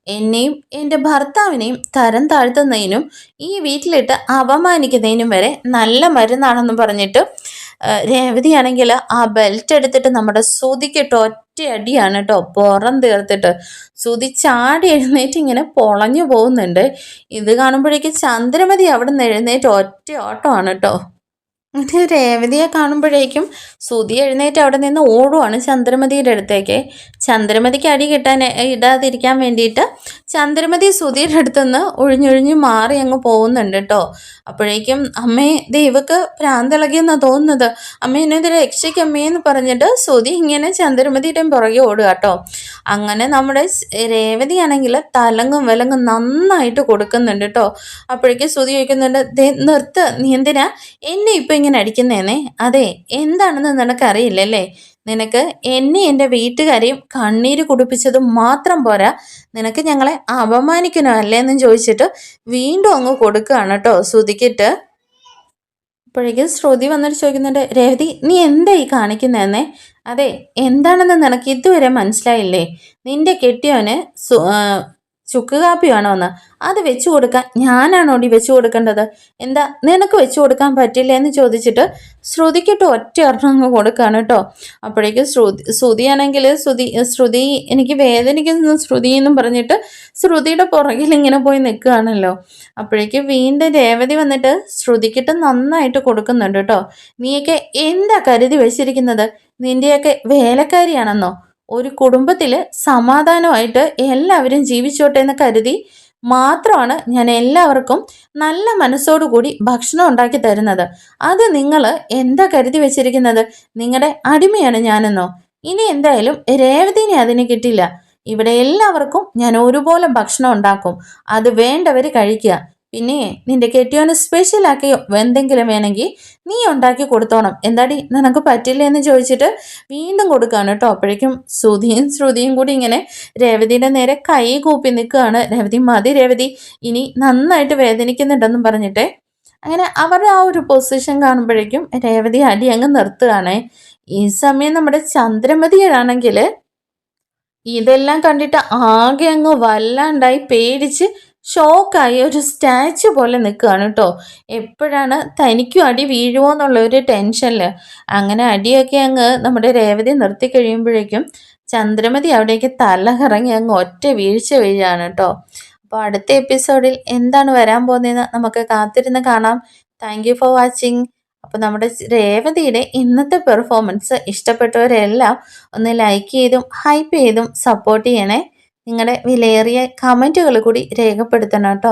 എന്നെയും എൻ്റെ ഭർത്താവിനെയും തരം താഴ്ത്തുന്നതിനും ഈ വീട്ടിലിട്ട് അപമാനിക്കുന്നതിനും വരെ നല്ല മരുന്നാണെന്ന് പറഞ്ഞിട്ട് രേവതിയാണെങ്കിൽ ആ ബെൽറ്റ് എടുത്തിട്ട് നമ്മുടെ ശ്രുതിക്കിട്ട് ഒറ്റ അടിയാണ് കേട്ടോ, പുറം തീർത്തിട്ട്. ശ്രുതി ചാടി എഴുന്നേറ്റ് ഇങ്ങനെ പൊളഞ്ഞു പോകുന്നുണ്ട്. ഇത് കാണുമ്പോഴേക്ക് ചന്ദ്രമതി അവിടെ നിന്ന് എഴുന്നേറ്റ് ഒറ്റ ഓട്ടമാണ് കേട്ടോ. ഇത് രേവതിയെ കാണുമ്പോഴേക്കും ശ്രുതി എഴുന്നേറ്റ് അവിടെ നിന്ന് ഓടുവാണ് ചന്ദ്രമതിയുടെ അടുത്തേക്ക്. ചന്ദ്രമതിക്ക് അടി കിട്ടാൻ ഇടാതിരിക്കാൻ വേണ്ടിയിട്ട് ചന്ദ്രമതി ശ്രുതിയുടെ അടുത്തുനിന്ന് ഒഴിഞ്ഞൊഴിഞ്ഞ് മാറി അങ്ങ് പോകുന്നുണ്ട് കേട്ടോ. അപ്പോഴേക്കും അമ്മേ ദൈവക്ക് ഭ്രാന്തിളകിയെന്നാണ് തോന്നുന്നത്, അമ്മ എന്നെ ഇത് രക്ഷിക്കമ്മേന്ന് പറഞ്ഞിട്ട് ശ്രുതി ഇങ്ങനെ ചന്ദ്രമതിയുടെ പുറകെ ഓടുക കേട്ടോ. അങ്ങനെ നമ്മുടെ രേവതിയാണെങ്കിൽ തലങ്ങും വിലങ്ങും നന്നായിട്ട് കൊടുക്കുന്നുണ്ട് കേട്ടോ. അപ്പോഴേക്കും ശ്രുതി ചോദിക്കുന്നുണ്ട്, നിർത്ത്, നീ എന്തിനാ എന്നെ ഇപ്പം ഇങ്ങനെ അടിക്കുന്നേന്നേ? അതെ, എന്താണെന്ന് നിനക്കറിയില്ലല്ലേ? നിനക്ക് എന്നെ എൻ്റെ വീട്ടുകാരെയും കണ്ണീര് കുടിപ്പിച്ചതും മാത്രം പോരാ, നിനക്ക് ഞങ്ങളെ അപമാനിക്കണോ അല്ലേന്നും ചോദിച്ചിട്ട് വീണ്ടും അങ്ങ് കൊടുക്കുകയാണ് കേട്ടോ ശ്രുതിക്കിട്ട്. അപ്പോഴേക്കും ശ്രുതി വന്നിട്ട് ചോദിക്കുന്നുണ്ട്, രേവതി നീ എന്താ ഈ കാണിക്കുന്നതെന്നേ? അതെ, എന്താണെന്ന് നിനക്ക് ഇതുവരെ മനസ്സിലായില്ലേ? നിന്റെ കെട്ടിയോന് ചുക്ക് കാപ്പി വേണമെന്ന്, അത് വെച്ചു കൊടുക്കാൻ ഞാനാണോടി വെച്ചു കൊടുക്കേണ്ടത്? എന്താ നിനക്ക് വെച്ചു കൊടുക്കാൻ പറ്റില്ല എന്ന് ചോദിച്ചിട്ട് ശ്രുതിക്കിട്ട് ഒറ്റ ഒരെണ്ണം കൊടുക്കുകയാണ് കേട്ടോ. അപ്പോഴേക്കും ശ്രുതിയാണെങ്കിൽ ശ്രുതി എനിക്ക് വേദനിക്കുന്നു ശ്രുതി എന്നും പറഞ്ഞിട്ട് ശ്രുതിയുടെ പുറകിൽ ഇങ്ങനെ പോയി നിൽക്കുകയാണല്ലോ. അപ്പോഴേക്കും വീണ്ടും രേവതി വന്നിട്ട് ശ്രുതിക്കിട്ട് നന്നായിട്ട് കൊടുക്കുന്നുണ്ട് കേട്ടോ. നീയൊക്കെ എന്താ കരുതി വെച്ചിരിക്കുന്നത്? നിന്റെയൊക്കെ വേലക്കാരിയാണെന്നോ? ഒരു കുടുംബത്തിൽ സമാധാനമായിട്ട് എല്ലാവരും ജീവിച്ചോട്ടെ എന്ന് കരുതി മാത്രമാണ് ഞാൻ എല്ലാവർക്കും നല്ല മനസ്സോടുകൂടി ഭക്ഷണം ഉണ്ടാക്കി തരുന്നത്. അത് നിങ്ങൾ എന്താ കരുതി വെച്ചിരിക്കുന്നത്? നിങ്ങളുടെ അടിമയാണ് ഞാനെന്നോ? ഇനി എന്തായാലും രേവതിനെ അതിന് കിട്ടില്ല. ഇവിടെ എല്ലാവർക്കും ഞാൻ ഒരുപോലെ ഭക്ഷണം ഉണ്ടാക്കും, അത് വേണ്ടവർ കഴിക്കുക. പിന്നെ നിന്റെ കെട്ടിയോന് സ്പെഷ്യലാക്കിയോ എന്തെങ്കിലും വേണമെങ്കിൽ നീ ഉണ്ടാക്കി കൊടുത്തോണം. എന്താടി നിനക്ക് പറ്റില്ല എന്ന് ചോദിച്ചിട്ട് വീണ്ടും കൊടുക്കുകയാണ് കേട്ടോ. അപ്പോഴേക്കും ശ്രുതിയും കൂടി ഇങ്ങനെ രേവതിയുടെ നേരെ കൈ കൂപ്പി നിൽക്കുകയാണ്. രേവതി മതി രേവതി, ഇനി നന്നായിട്ട് വേദനിക്കുന്നുണ്ടെന്നും പറഞ്ഞിട്ട് അങ്ങനെ അവരുടെ ആ ഒരു പൊസിഷൻ കാണുമ്പോഴേക്കും രേവതി അടി അങ്ങ് നിർത്തുകയാണ്. ഈ സമയം നമ്മുടെ ചന്ദ്രമതിയാണെങ്കിൽ ഇതെല്ലാം കണ്ടിട്ട് ആകെ അങ്ങ് വല്ലാണ്ടായി പേടിച്ച് ഷോക്കായി ഒരു സ്റ്റാച്ചു പോലെ നിൽക്കുകയാണ് കേട്ടോ. എപ്പോഴാണ് തനിക്കും അടി വീഴുമോ എന്നുള്ള ഒരു ടെൻഷനിൽ അങ്ങനെ അടിയൊക്കെ അങ്ങ് നമ്മുടെ രേവതി നിർത്തി കഴിയുമ്പോഴേക്കും ചന്ദ്രമതി അവിടേക്ക് തല കറങ്ങി അങ്ങ് ഒറ്റ വീഴ്ച വീഴുകയാണ് കേട്ടോ. അപ്പോൾ അടുത്ത എപ്പിസോഡിൽ എന്താണ് വരാൻ പോകുന്നതെന്ന് നമുക്ക് കാത്തിരുന്ന് കാണാം. Thank you for watching. അപ്പോൾ നമ്മുടെ രേവതിയുടെ ഇന്നത്തെ പെർഫോമൻസ് ഇഷ്ടപ്പെട്ടവരെല്ലാം ഒന്ന് ലൈക്ക് ചെയ്തും ഹൈപ്പ് ചെയ്തും സപ്പോർട്ട് ചെയ്യണേ. നിങ്ങളുടെ വിലയേറിയ കമൻറ്റുകൾ കൂടി രേഖപ്പെടുത്തണം കേട്ടോ.